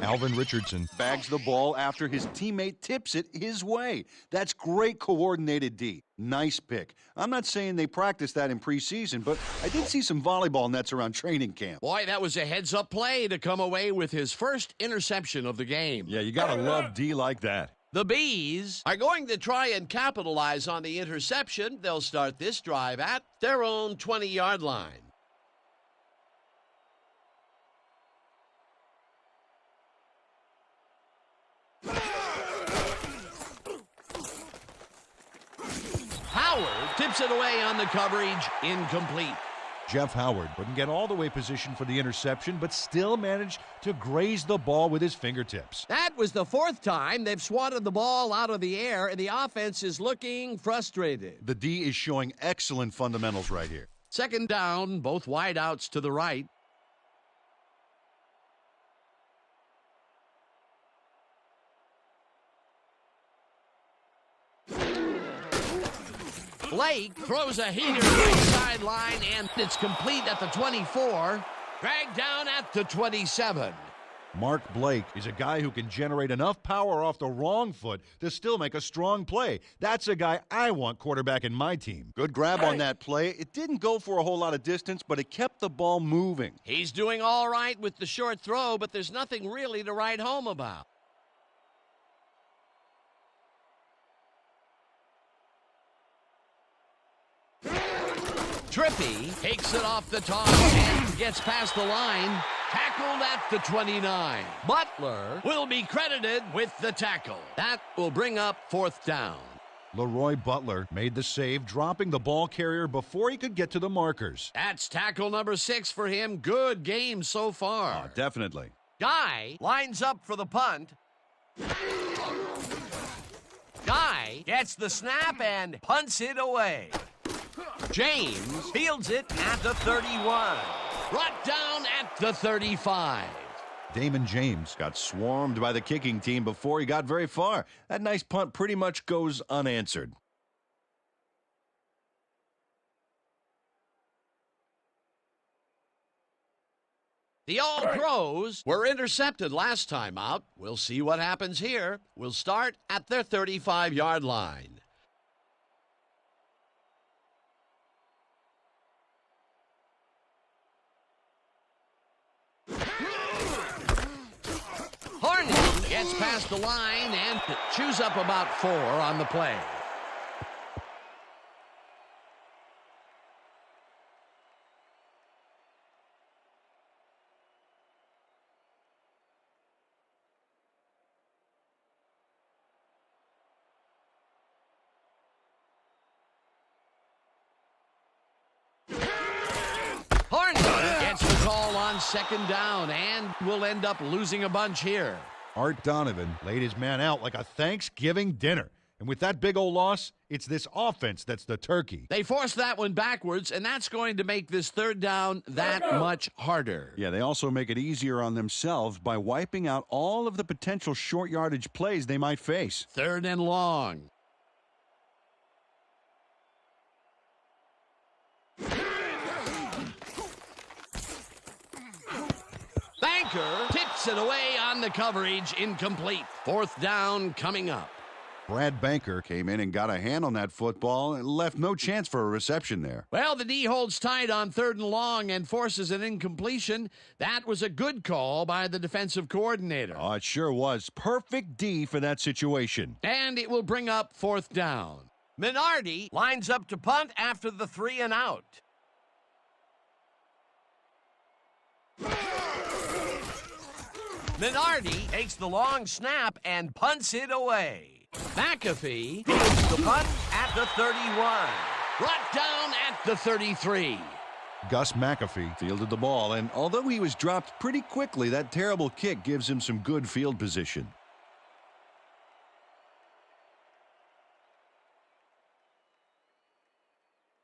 Speaker 2: Alvin Richardson
Speaker 3: Bags the ball after his teammate tips it his way. That's great coordinated D. Nice pick. I'm not saying they practiced that in preseason, but I did see some volleyball nets around training camp.
Speaker 1: Boy, that was a heads-up play to come away with his first interception of the game.
Speaker 5: Yeah, you gotta love D like that.
Speaker 1: The Bees are going to try and capitalize on the interception. They'll start this drive at their own 20-yard line. Howard tips it away on the coverage, incomplete.
Speaker 2: Jeff Howard wouldn't get all the way positioned for the interception, but still managed to graze the ball with his fingertips.
Speaker 1: That was the 4th time they've swatted the ball out of the air, and the offense is looking frustrated.
Speaker 3: The D is showing excellent fundamentals right here.
Speaker 1: Second down, both wideouts to the right. Blake throws a heater right sideline, and it's complete at the 24. Dragged down at the 27.
Speaker 2: Mark Blake is a guy who can generate enough power off the wrong foot to still make a strong play. That's a guy I want quarterback in my team.
Speaker 3: Good grab on that play. It didn't go for a whole lot of distance, but it kept the ball moving.
Speaker 1: He's doing all right with the short throw, but there's nothing really to write home about. Trippy takes it off the toss and gets past the line. Tackled at the 29. Butler will be credited with the tackle. That will bring up 4th down.
Speaker 2: Leroy Butler made the save, dropping the ball carrier before he could get to the markers.
Speaker 1: That's tackle number 6 for him. Good game so far.
Speaker 5: Oh, definitely.
Speaker 1: Guy lines up for the punt. Guy gets the snap and punts it away. James fields it at the 31. Brought down at the 35.
Speaker 2: Damon James
Speaker 3: Got swarmed by the kicking team before he got very far. That nice punt pretty much goes unanswered.
Speaker 1: The All-Pros were intercepted last time out. We'll see what happens here. We'll start at their 35-yard line. Harney gets past the line and chews up about 4 on the play. Harney gets the call on 2nd down and will end up losing a bunch here.
Speaker 2: Art Donovan laid his man out like a Thanksgiving dinner. And with that big old loss, it's this offense that's the turkey.
Speaker 1: They forced that one backwards, and that's going to make this 3rd down that much harder.
Speaker 5: Yeah, they also make it easier on themselves by wiping out all of the potential short yardage plays they might face.
Speaker 1: 3rd and long. Banker tips it away on the coverage, incomplete. 4th down coming up.
Speaker 3: Brad Banker came in and got a hand on that football and left no chance for a reception there.
Speaker 1: Well, the D holds tight on 3rd and long and forces an incompletion. That was a good call by the defensive coordinator.
Speaker 5: Oh, it sure was. Perfect D for that situation.
Speaker 1: And it will bring up 4th down. Minardi lines up to punt after the 3 and out. Minardi takes the long snap and punts it away. McAfee fields the punt at the 31. Brought down at the 33.
Speaker 2: Gus McAfee
Speaker 3: Fielded the ball, and although he was dropped pretty quickly, that terrible kick gives him some good field position.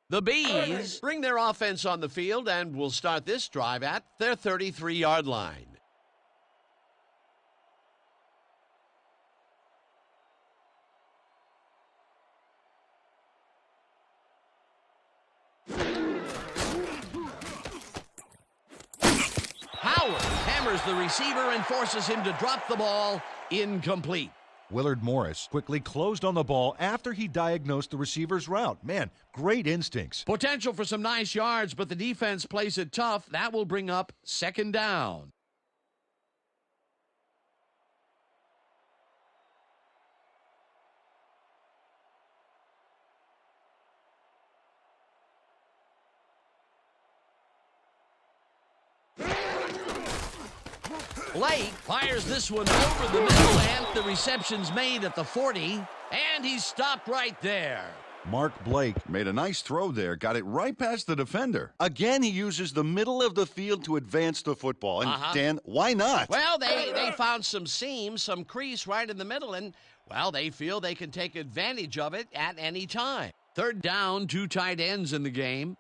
Speaker 1: The Bees bring their offense on the field and will start this drive at their 33-yard line. Howard hammers the receiver and forces him to drop the ball. Incomplete.
Speaker 2: Willard Morris quickly closed on the ball after he diagnosed the receiver's route. Man, great instincts.
Speaker 1: Potential for some nice yards, but the defense plays it tough. That will bring up 2nd down. Blake fires this one over the middle, and the reception's made at the 40, and he's stopped right there.
Speaker 3: Mark Blake made a nice throw there, got it right past the defender. Again, he uses the middle of the field to advance the football. And Dan, why not?
Speaker 1: Well, they found some seam, some crease right in the middle, and, well, they feel they can take advantage of it at any time. 3rd down, 2 tight ends in the game.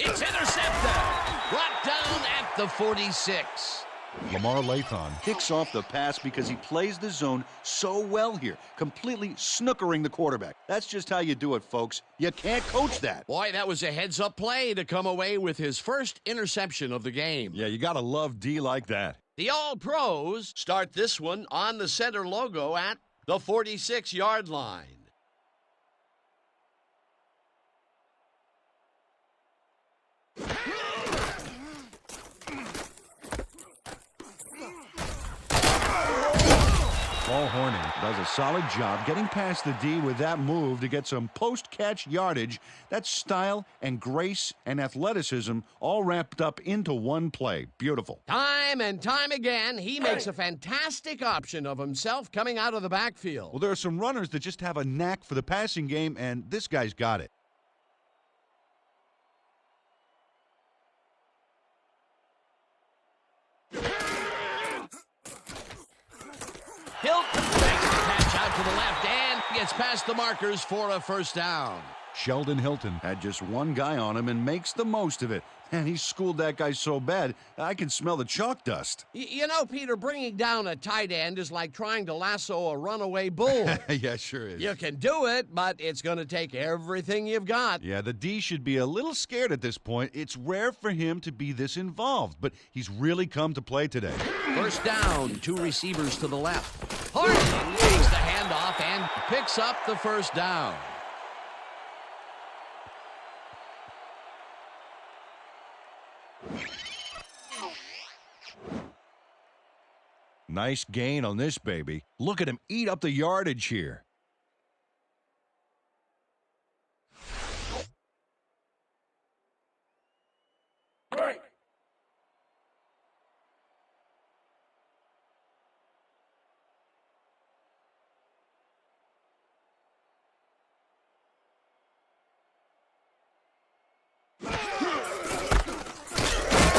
Speaker 1: It's intercepted. Brought down at the 46.
Speaker 2: Lamar Lathon.
Speaker 3: Picks off the pass because he plays the zone so well here, completely snookering the quarterback. That's just how you do it, folks. You can't coach that.
Speaker 1: Boy, that was a heads-up play to come away with his first interception of the game.
Speaker 5: Yeah, you got to love D like that.
Speaker 1: The All-Pros start this one on the center logo at the 46-yard line.
Speaker 2: Paul Hornung does a solid job getting past the D with that move to get some post-catch yardage. That's style and grace and athleticism all wrapped up into one play. Beautiful.
Speaker 1: Time and time again, he makes a fantastic option of himself coming out of the backfield.
Speaker 2: Well, there are some runners that just have a knack for the passing game, and this guy's got it.
Speaker 1: Hilton makes the catch out to the left and gets past the markers for a first down.
Speaker 2: Sheldon Hilton
Speaker 3: Had just one guy on him and makes the most of it. And he schooled that guy so bad, I can smell the chalk dust.
Speaker 1: You know, Peter, bringing down a tight end is like trying to lasso a runaway bull.
Speaker 2: Yeah, sure is.
Speaker 1: You can do it, but it's going to take everything you've got.
Speaker 2: Yeah, the D should be a little scared at this point. It's rare for him to be this involved, but he's really come to play today.
Speaker 1: First down, two receivers to the left. Harding takes the handoff and picks up the first down.
Speaker 2: Nice gain on this baby. Look at him eat up the yardage here.
Speaker 4: Break.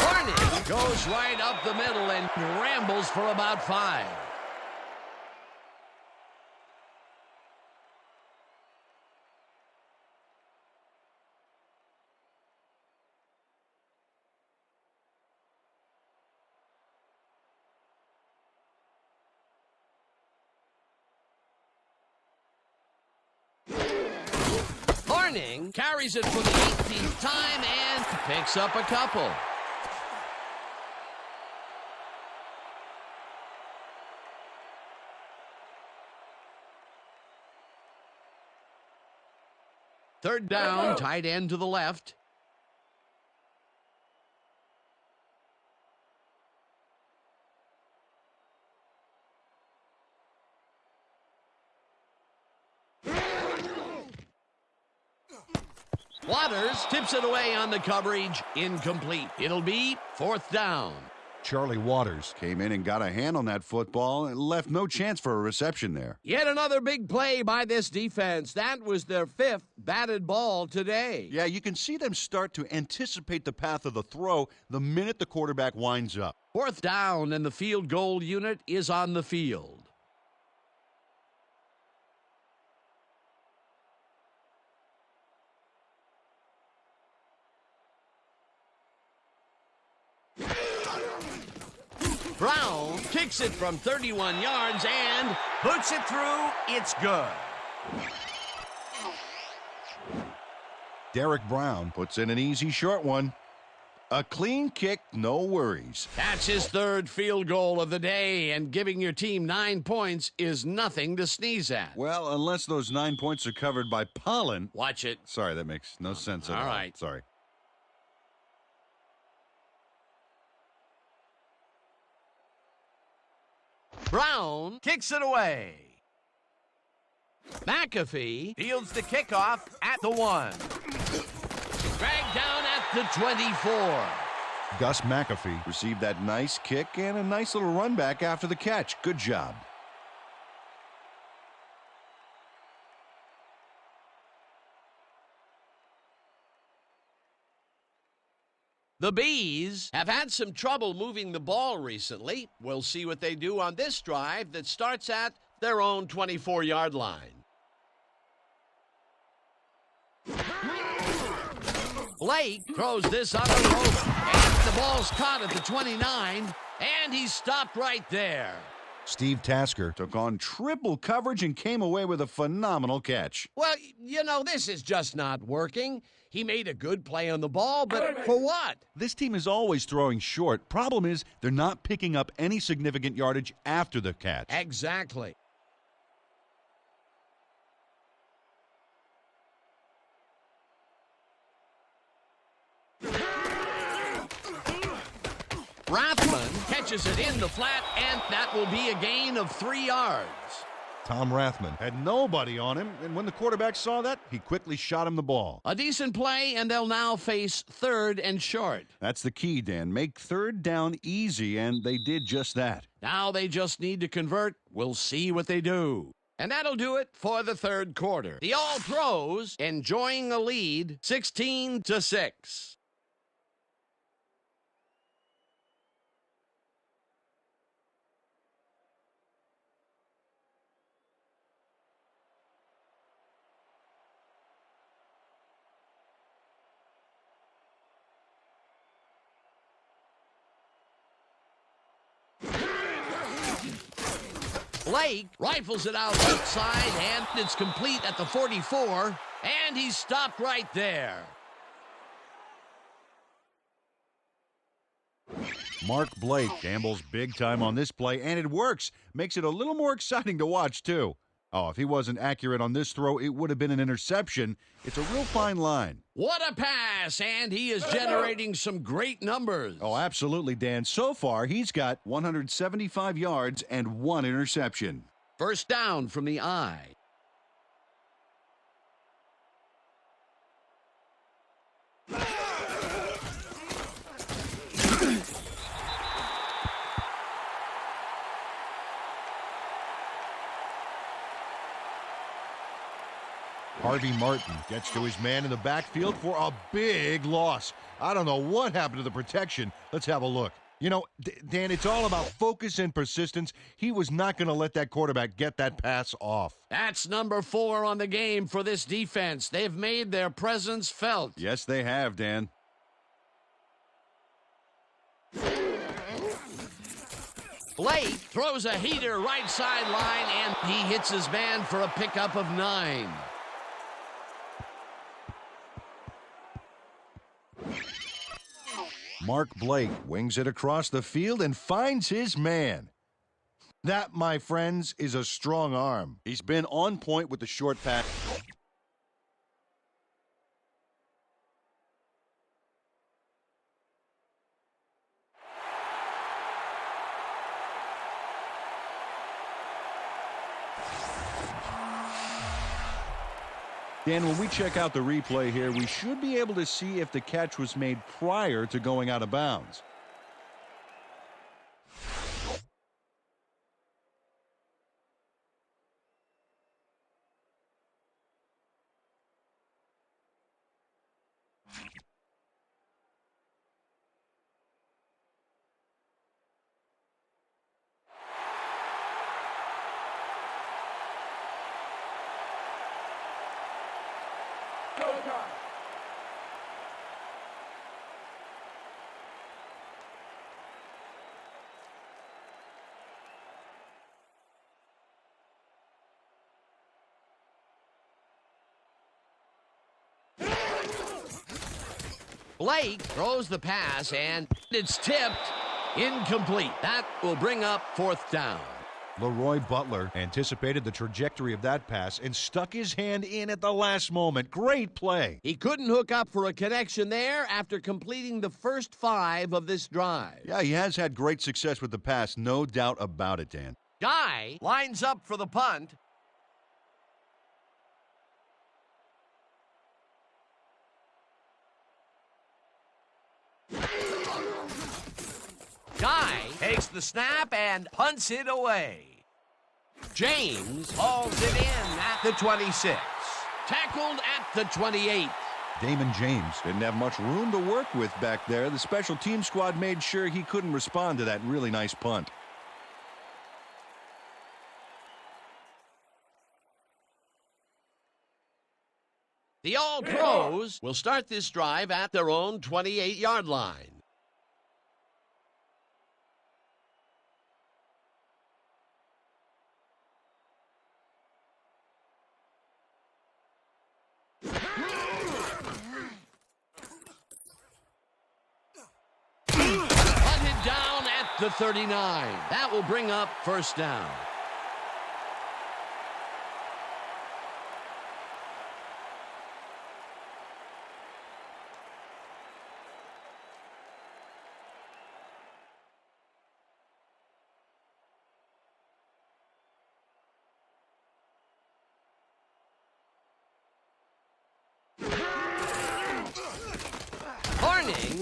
Speaker 1: Harding goes right up the middle and rambles for about 5. Harding carries it for the 18th time and picks up a couple. Third down, tight end to the left. Waters tips it away on the coverage. Incomplete. It'll be fourth down.
Speaker 2: Charlie Waters.
Speaker 3: Came in and got a hand on that football and left no chance for a reception there.
Speaker 1: Yet another big play by this defense. That was their 5th batted ball today.
Speaker 3: Yeah, you can see them start to anticipate the path of the throw the minute the quarterback winds up.
Speaker 1: Fourth down, and the field goal unit is on the field. Brown kicks it from 31 yards and puts it through. It's good.
Speaker 2: Derek Brown
Speaker 3: Puts in an easy short one. A clean kick, no worries.
Speaker 1: That's his 3rd field goal of the day, and giving your team 9 points is nothing to sneeze at.
Speaker 3: Well, unless those 9 points are covered by pollen.
Speaker 1: Watch it.
Speaker 3: Sorry, that makes no sense at all.
Speaker 1: All right.
Speaker 3: Sorry.
Speaker 1: Brown kicks it away. McAfee fields the kickoff at the 1. Dragged down at the 24.
Speaker 2: Gus McAfee.
Speaker 3: Received that nice kick and a nice little run back after the catch. Good job.
Speaker 1: The Bees have had some trouble moving the ball recently. We'll see what they do on this drive that starts at their own 24-yard line. Blake throws this on the rope, and the ball's caught at the 29. And he stopped right there.
Speaker 2: Steve Tasker
Speaker 3: Took on triple coverage and came away with a phenomenal catch.
Speaker 1: Well, you know, this is just not working. He made a good play on the ball, but for what?
Speaker 2: This team is always throwing short. Problem is, they're not picking up any significant yardage after the catch.
Speaker 1: Exactly. Rathman catches it in the flat, and that will be a gain of 3 yards.
Speaker 2: Tom Rathman had nobody on him, and when the quarterback saw that, he quickly shot him the ball.
Speaker 1: A decent play, and they'll now face 3rd and short.
Speaker 3: That's the key, Dan. Make third down easy, and they did just that.
Speaker 1: Now they just need to convert. We'll see what they do. And that'll do it for the 3rd quarter. The All-Pros enjoying a lead, 16-6. Blake rifles it out outside, and it's complete at the 44, and he stopped right there.
Speaker 2: Mark Blake gambles big time on this play, and it works. Makes it a little more exciting to watch, too. Oh, if he wasn't accurate on this throw, it would have been an interception. It's a real fine line.
Speaker 1: What a pass, and he is generating some great numbers.
Speaker 3: Oh, absolutely, Dan. So far, he's got 175 yards and 1 interception.
Speaker 1: First down from the eye.
Speaker 2: Harvey Martin gets to his man in the backfield for a big loss. I don't know what happened to the protection. Let's have a look. You know, Dan, it's all about focus and persistence. He was not going to let that quarterback get that pass off.
Speaker 1: That's number 4 on the game for this defense. They've made their presence felt.
Speaker 3: Yes, they have, Dan.
Speaker 1: Blake throws a heater right sideline, and he hits his man for a pickup of 9.
Speaker 2: Mark Blake wings it across the field and finds his man. That, my friends, is a strong arm.
Speaker 3: He's been on point with the short pass.
Speaker 2: Dan, when we check out the replay here, we should be able to see if the catch was made prior to going out of bounds.
Speaker 1: Blake throws the pass, and it's tipped. Incomplete. That will bring up 4th down.
Speaker 2: Leroy Butler anticipated the trajectory of that pass and stuck his hand in at the last moment. Great play.
Speaker 1: He couldn't hook up for a connection there after completing the first 5 of this drive.
Speaker 3: Yeah, he has had great success with the pass, no doubt about it, Dan.
Speaker 1: Guy lines up for the punt. Guy takes the snap and punts it away. James hauls it in at the 26. Tackled at the 28.
Speaker 2: Damon James
Speaker 3: Didn't have much room to work with back there. The special team squad made sure he couldn't respond to that really nice punt.
Speaker 1: The All-Pros will start this drive at their own 28-yard line. Hunted down at the 39. That will bring up first down.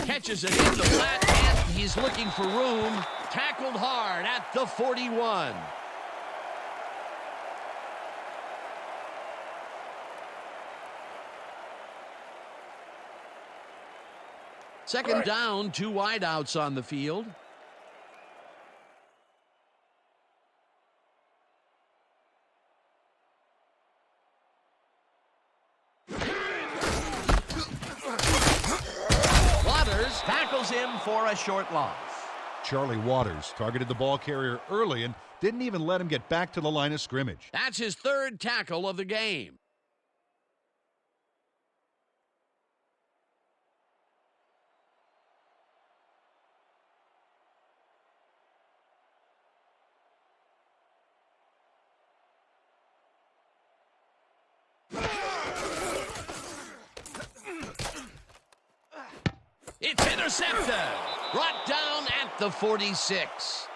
Speaker 1: Catches it in the flat, and he's looking for room. Tackled hard at the 41. Second down, 2 wideouts on the field. Tackles him for a short loss.
Speaker 2: Charlie Waters targeted the ball carrier early and didn't even let him get back to the line of scrimmage.
Speaker 1: That's his third tackle of the game. It's intercepted. Brought down at the 46.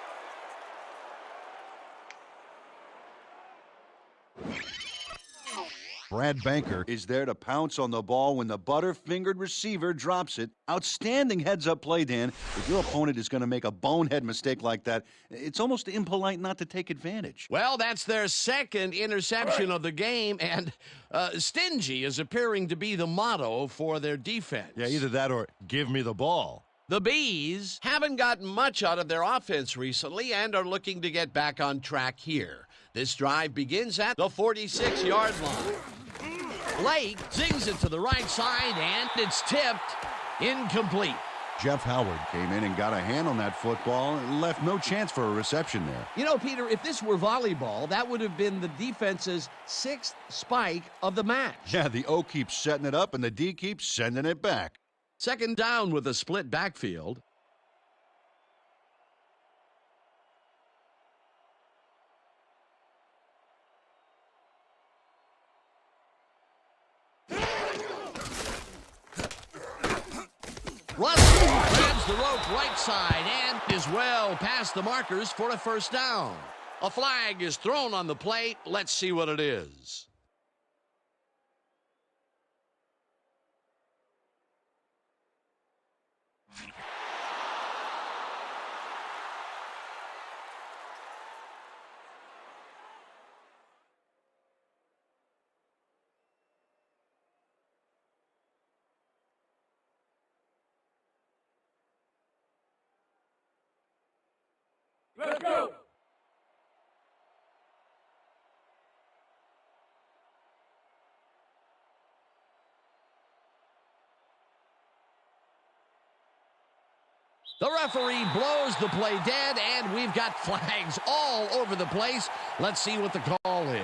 Speaker 3: Brad Banker is there to pounce on the ball when the butter-fingered receiver drops it. Outstanding heads-up play, Dan. If your opponent is going to make a bonehead mistake like that, it's almost impolite not to take advantage.
Speaker 1: Well, that's their second interception of the game, and stingy is appearing to be the motto for their defense.
Speaker 5: Yeah, either that or give me the ball.
Speaker 1: The Bees haven't gotten much out of their offense recently and are looking to get back on track here. This drive begins at the 46-yard line. Blake zings it to the right side, and it's tipped. Incomplete.
Speaker 3: Jeff Howard came in and got a hand on that football and left no chance for a reception there.
Speaker 1: You know, Peter, if this were volleyball, that would have been the defense's 6th spike of the match.
Speaker 3: Yeah, the O keeps setting it up and the D keeps sending it back.
Speaker 1: Second down with a split backfield. Russell grabs the rope right side and is well past the markers for a first down. A flag is thrown on the plate. Let's see what it is.
Speaker 4: Let's go!
Speaker 1: The referee blows the play dead, and we've got flags all over the place. Let's see what the call is.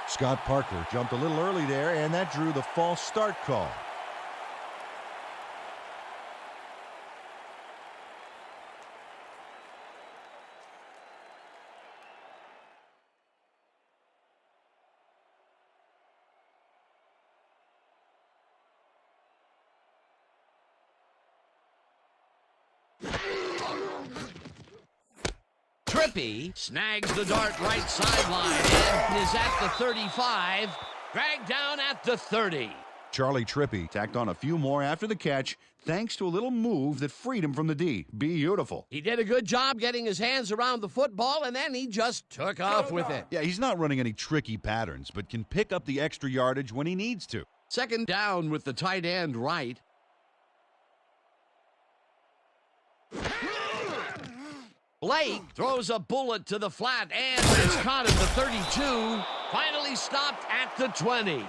Speaker 2: Scott Parker jumped a little early there, and that drew the false start call.
Speaker 1: Trippy snags the dart right sideline and is at the 35, dragged down at the 30.
Speaker 3: Charlie Trippy tacked on a few more after the catch, thanks to a little move that freed him from the D. Beautiful.
Speaker 1: He did a good job getting his hands around the football, and then he just took off with it.
Speaker 2: Yeah, he's not running any tricky patterns, but can pick up the extra yardage when he needs to.
Speaker 1: Second down with the tight end right. Blake throws a bullet to the flat and is caught at the 32. Finally stopped at the 20.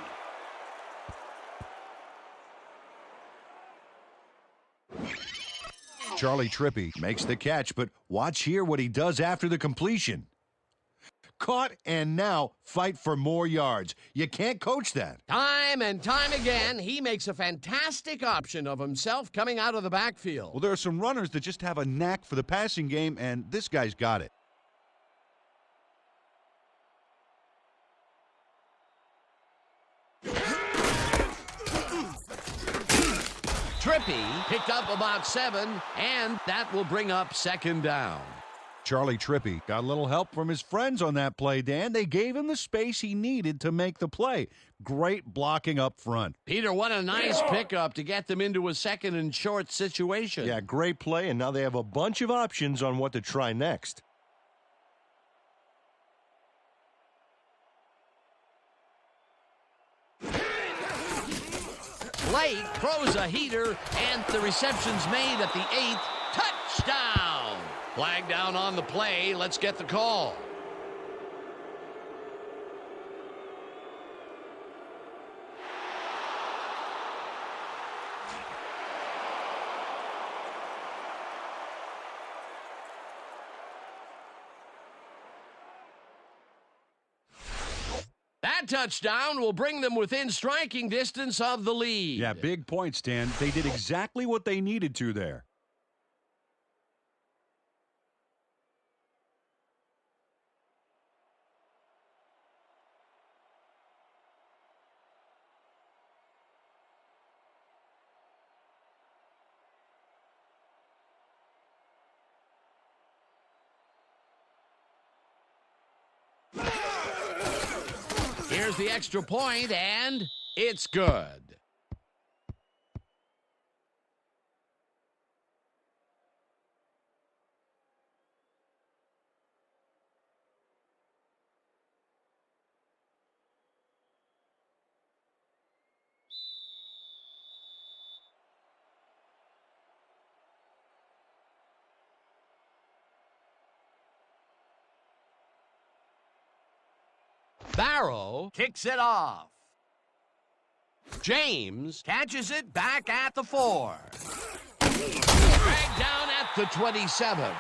Speaker 2: Charlie Trippi makes the catch, but watch here what he does after the completion. Caught, and now fight for more yards. You can't coach that.
Speaker 1: Time and time again, he makes a fantastic option of himself coming out of the backfield.
Speaker 2: Well, there are some runners that just have a knack for the passing game, and this guy's got it.
Speaker 1: Trippi picked up about 7, and that will bring up 2nd down.
Speaker 2: Charlie Trippi got a little help from his friends on that play, Dan. They gave him the space he needed to make the play. Great blocking up front.
Speaker 1: Peter, what a nice pickup to get them into a 2nd and short situation.
Speaker 6: Yeah, great play, and now they have a bunch of options on what to try next.
Speaker 1: Blake throws a heater, and the reception's made at the 8th. Touchdown! Flag down on the play. Let's get the call. That touchdown will bring them within striking distance of the lead.
Speaker 5: Yeah, big points, Dan. They did exactly what they needed to there.
Speaker 1: Here's the extra point, and it's good. Barrow kicks it off. James catches it back at the 4. Dragged down at the 27.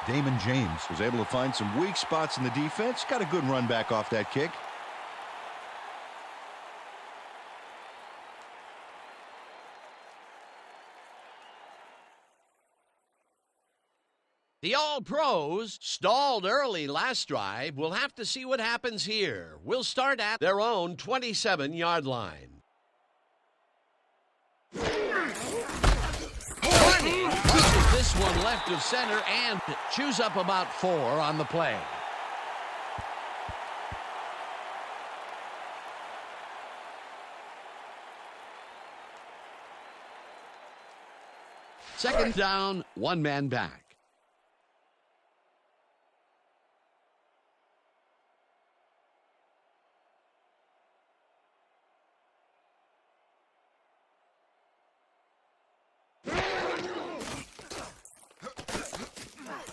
Speaker 3: Damon James was able to find some weak spots in the defense. Got a good run back off that kick.
Speaker 1: The All-Pros stalled early last drive. We'll have to see what happens here. We'll start at their own 27-yard line. Barney punches this one left of center and chews up about 4 on the play. Second down, 1 man back.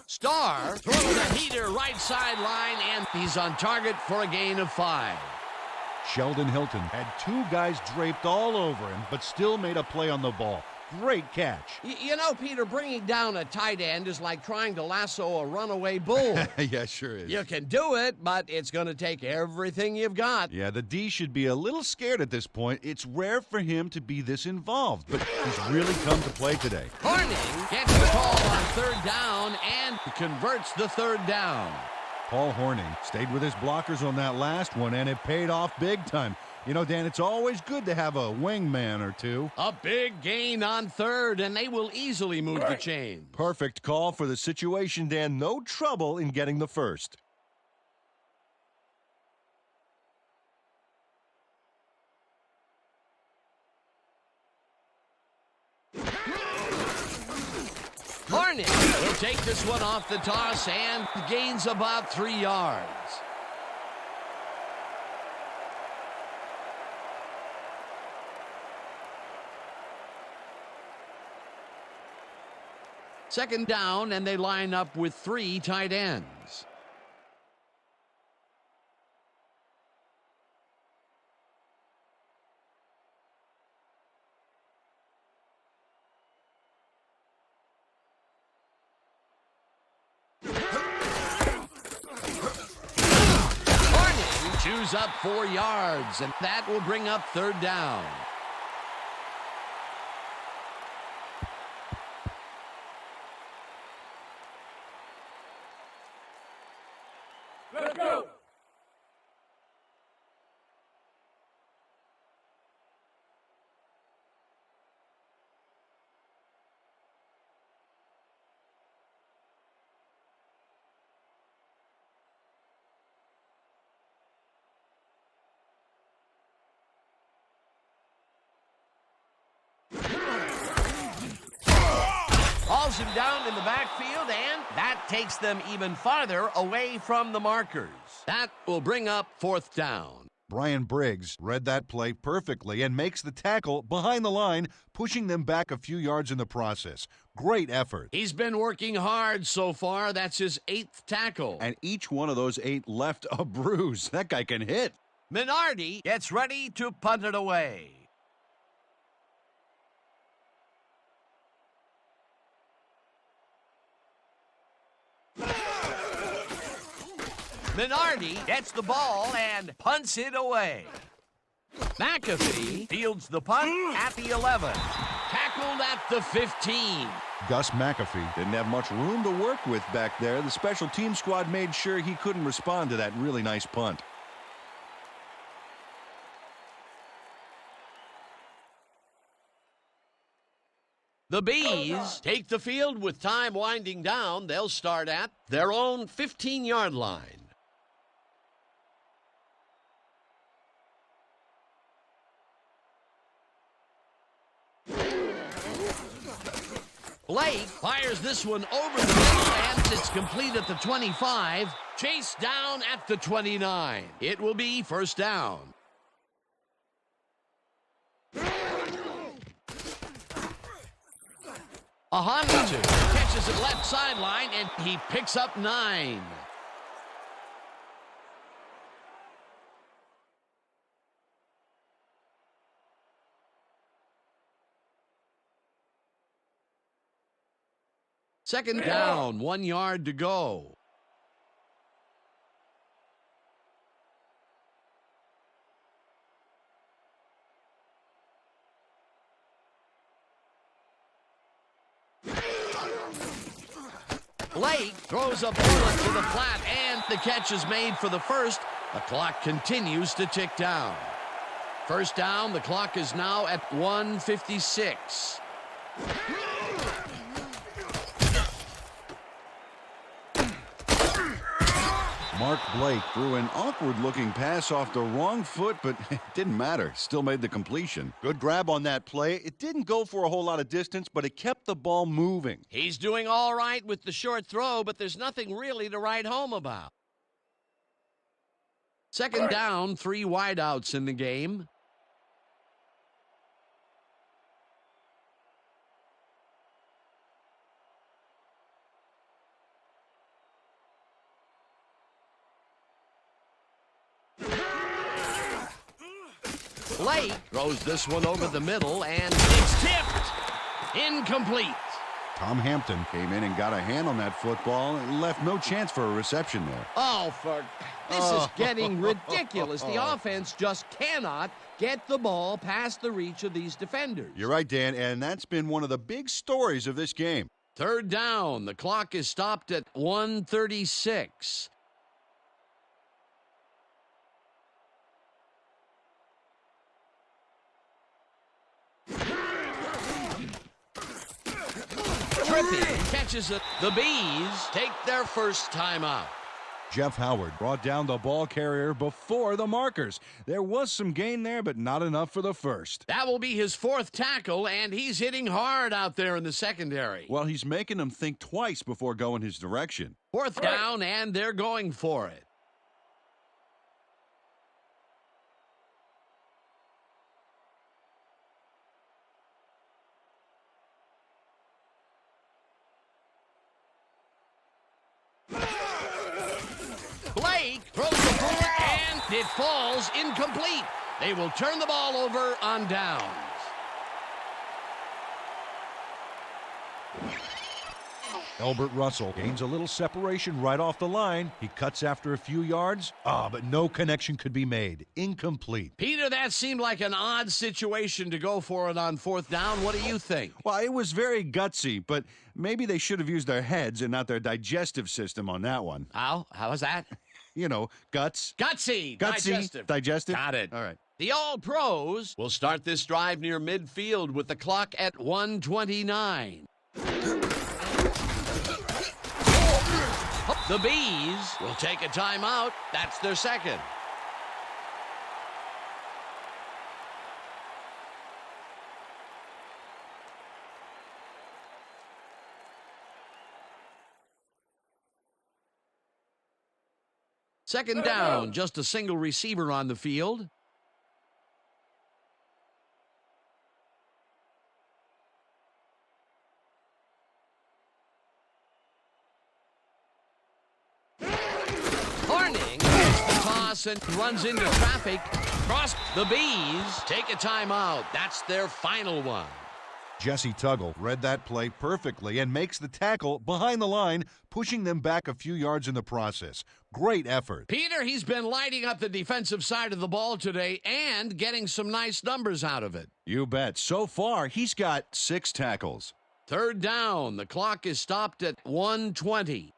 Speaker 1: Starr throws a heater right sideline, and he's on target for a gain of 5.
Speaker 2: Sheldon Hilton had 2 guys draped all over him, but still made a play on the ball. Great catch.
Speaker 1: You know, Peter, bringing down a tight end is like trying to lasso a runaway bull.
Speaker 2: Yeah, sure is.
Speaker 1: You can do it, but it's going to take everything you've got.
Speaker 2: Yeah, the D should be a little scared at this point. It's rare for him to be this involved, but he's really come to play today.
Speaker 1: Horning gets the call on 3rd down and converts the 3rd down.
Speaker 2: Paul Horning stayed with his blockers on that last one, and it paid off big time. You know, Dan, it's always good to have a wingman or two.
Speaker 1: A big gain on 3rd, and they will easily move the chains.
Speaker 6: Perfect call for the situation, Dan. No trouble in getting the first.
Speaker 1: Horning will take this one off the toss and gains about 3 yards. Second down, and they line up with 3 tight ends. gathers up 4 yards, and that will bring up third down.
Speaker 4: Let's go.
Speaker 1: Hauls him down in the backfield, and that takes them even farther away from the markers. That will bring up fourth down.
Speaker 2: Brian Briggs read that play perfectly and makes the tackle behind the line, pushing them back a few yards in the process. Great effort.
Speaker 1: He's been working hard so far. That's his 8th tackle.
Speaker 3: And each one of those 8 left a bruise. That guy can hit.
Speaker 1: Minardi gets ready to punt it away. Minardi gets the ball and punts it away. McAfee fields the punt at the 11. Tackled at the 15.
Speaker 2: Gus McAfee
Speaker 3: Didn't have much room to work with back there. The special team squad made sure he couldn't respond to that really nice punt.
Speaker 1: The Bees take the field with time winding down. They'll start at their own 15-yard line. Blake fires this one over the middle, and it's complete at the 25. Chase down at the 29. It will be first down. Ahanu catches it left sideline, and he picks up 9. Second down, 1 yard to go. Blake throws a bullet to the flat, and the catch is made for the first. The clock continues to tick down. First down, the clock is now at 1:56.
Speaker 3: Mark Blake threw an awkward-looking pass off the wrong foot, but it didn't matter. Still made the completion.
Speaker 2: Good grab on that play. It didn't go for a whole lot of distance, but it kept the ball moving.
Speaker 1: He's doing all right with the short throw, but there's nothing really to write home about. Second down, 3 wideouts in the game. Blake throws this one over the middle, and it's tipped. Incomplete.
Speaker 3: Tom Hampton came in and got a hand on that football and left no chance for a reception there.
Speaker 1: Oh, this is getting ridiculous. The offense just cannot get the ball past the reach of these defenders.
Speaker 2: You're right, Dan, and that's been one of the big stories of this game.
Speaker 1: Third down. The clock is stopped at 1:36. Trippy catches it. The Bees take their first timeout.
Speaker 5: Jeff Howard brought down the ball carrier before the markers. There was some gain there, but not enough for the first.
Speaker 1: That will be his 4th tackle, and he's hitting hard out there in the secondary.
Speaker 3: Well, he's making them think twice before going his direction.
Speaker 1: 4th down, and they're going for it. Blake throws the bullet, and it falls incomplete. They will turn the ball over on downs.
Speaker 2: Albert Russell gains a little separation right off the line. He cuts after a few yards. But no connection could be made. Incomplete.
Speaker 1: Peter, that seemed like an odd situation to go for it on fourth down. What do you think?
Speaker 5: Well, it was very gutsy, but maybe they should have used their heads and not their digestive system on that one.
Speaker 1: How was that?
Speaker 5: You know, guts.
Speaker 1: Gutsy.
Speaker 5: Gutsy. Digestive.
Speaker 1: Got it.
Speaker 5: All right.
Speaker 1: The All-Pros will start this drive near midfield with the clock at 1:29. The Bees will take a timeout. That's their second. Second down, just a single receiver on the field. And runs into traffic. Cross. The Bees take a timeout. That's their final one.
Speaker 2: Jesse Tuggle read that play perfectly and makes the tackle behind the line, pushing them back a few yards in the process. Great effort.
Speaker 1: Peter, he's been lighting up the defensive side of the ball today and getting some nice numbers out of it.
Speaker 5: You bet. So far, he's got 6 tackles.
Speaker 1: Third down. The clock is stopped at 1:20.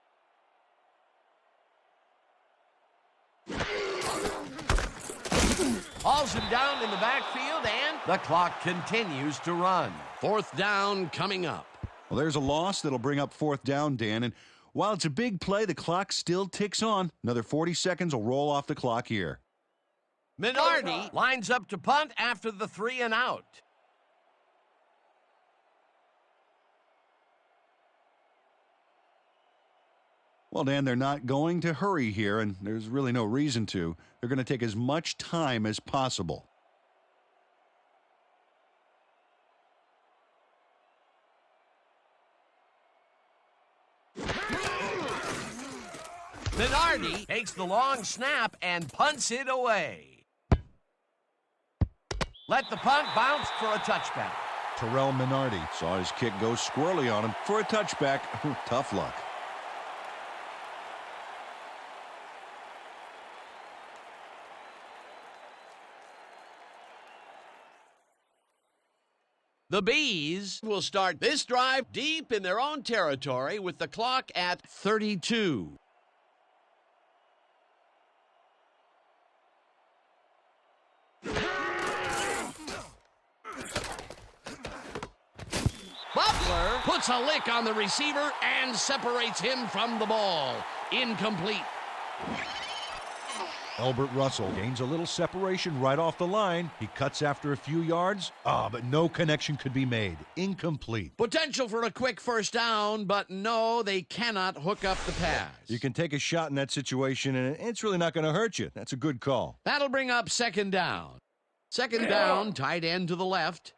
Speaker 1: Hauls him down in the backfield, and the clock continues to run. Fourth down coming up.
Speaker 5: Well, there's a loss that'll bring up fourth down, Dan. And while it's a big play, the clock still ticks on. Another 40 seconds will roll off the clock here.
Speaker 1: Minardi lines up to punt after the 3 and out.
Speaker 5: Well, Dan, they're not going to hurry here, and there's really no reason to. They're going to take as much time as possible.
Speaker 1: Minardi takes the long snap and punts it away. Let the punt bounce for a touchback.
Speaker 2: Terrell Minardi
Speaker 5: Saw his kick go squirrely on him for a touchback. Tough luck.
Speaker 1: The Bees will start this drive deep in their own territory with the clock at 32. Butler puts a lick on the receiver and separates him from the ball. Incomplete.
Speaker 2: Albert Russell gains a little separation right off the line. He cuts after a few yards. But no connection could be made. Incomplete.
Speaker 1: Potential for a quick first down, but no, they cannot hook up the pass.
Speaker 5: You can take a shot in that situation, and it's really not going to hurt you. That's a good call.
Speaker 1: That'll bring up second down. Second down, tight end to the left.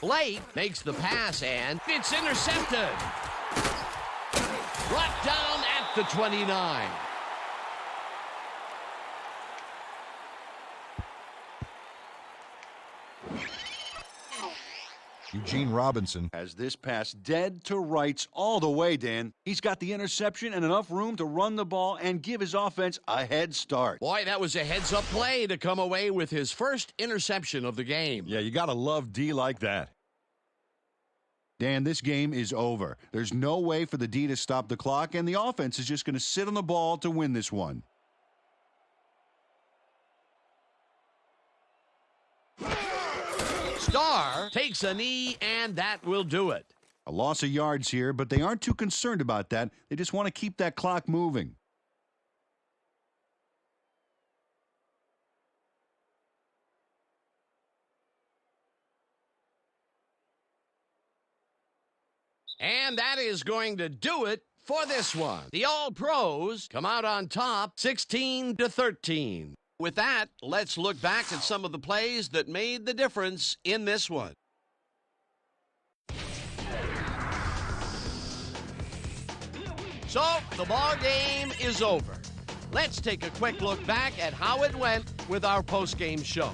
Speaker 1: Blake makes the pass, and it's intercepted. Brought down at the 29.
Speaker 2: Eugene Robinson
Speaker 3: Has this pass dead to rights all the way, Dan. He's got the interception and enough room to run the ball and give his offense a head start.
Speaker 1: Boy, that was a heads-up play to come away with his first interception of the game.
Speaker 5: Yeah, you got to love D like that.
Speaker 3: Dan, this game is over. There's no way for the D to stop the clock, and the offense is just going to sit on the ball to win this one.
Speaker 1: Starr takes a knee, and that will do it.
Speaker 3: A loss of yards here, but they aren't too concerned about that. They just want to keep that clock moving.
Speaker 1: And that is going to do it for this one. The All-Pros come out on top 16-13. With that, let's look back at some of the plays that made the difference in this one. So, the ball game is over. Let's take a quick look back at how it went with our post-game show.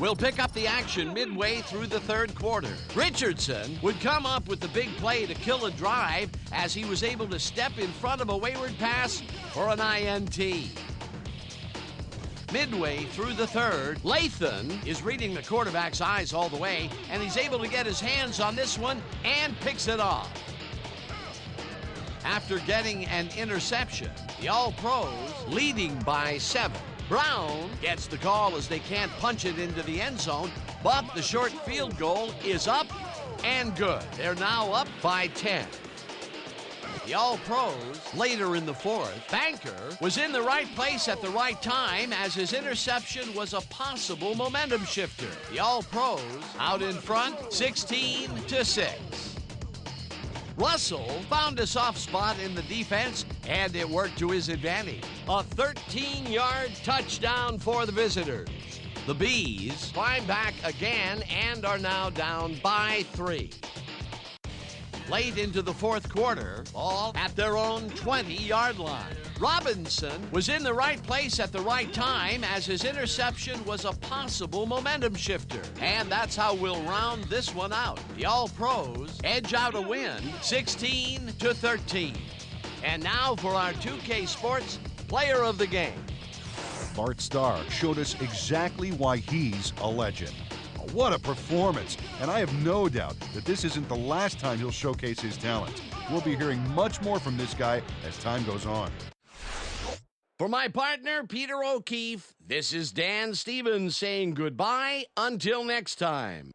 Speaker 1: We'll pick up the action midway through the third quarter. Richardson would come up with the big play to kill a drive as he was able to step in front of a wayward pass for an INT. Midway through the third, Lathan is reading the quarterback's eyes all the way, and he's able to get his hands on this one and picks it off. After getting an interception, the All-Pros leading by 7. Brown gets the call as they can't punch it into the end zone, but the short field goal is up and good. They're now up by 10. The All-Pros later in the fourth. Banker was in the right place at the right time as his interception was a possible momentum shifter. The All-Pros out in front, 16-6. Russell found a soft spot in the defense, and it worked to his advantage. A 13-yard touchdown for the visitors. The Bees climb back again and are now down by 3. Late into the fourth quarter, all at their own 20-yard line. Robinson was in the right place at the right time as his interception was a possible momentum shifter. And that's how we'll round this one out. The All-Pros edge out a win, 16-13. And now for our 2K Sports Player of the Game.
Speaker 2: Bart Starr showed us exactly why he's a legend. What a performance! And I have no doubt that this isn't the last time he'll showcase his talents. We'll be hearing much more from this guy as time goes on.
Speaker 1: For my partner, Peter O'Keefe, this is Dan Stevens saying goodbye until next time.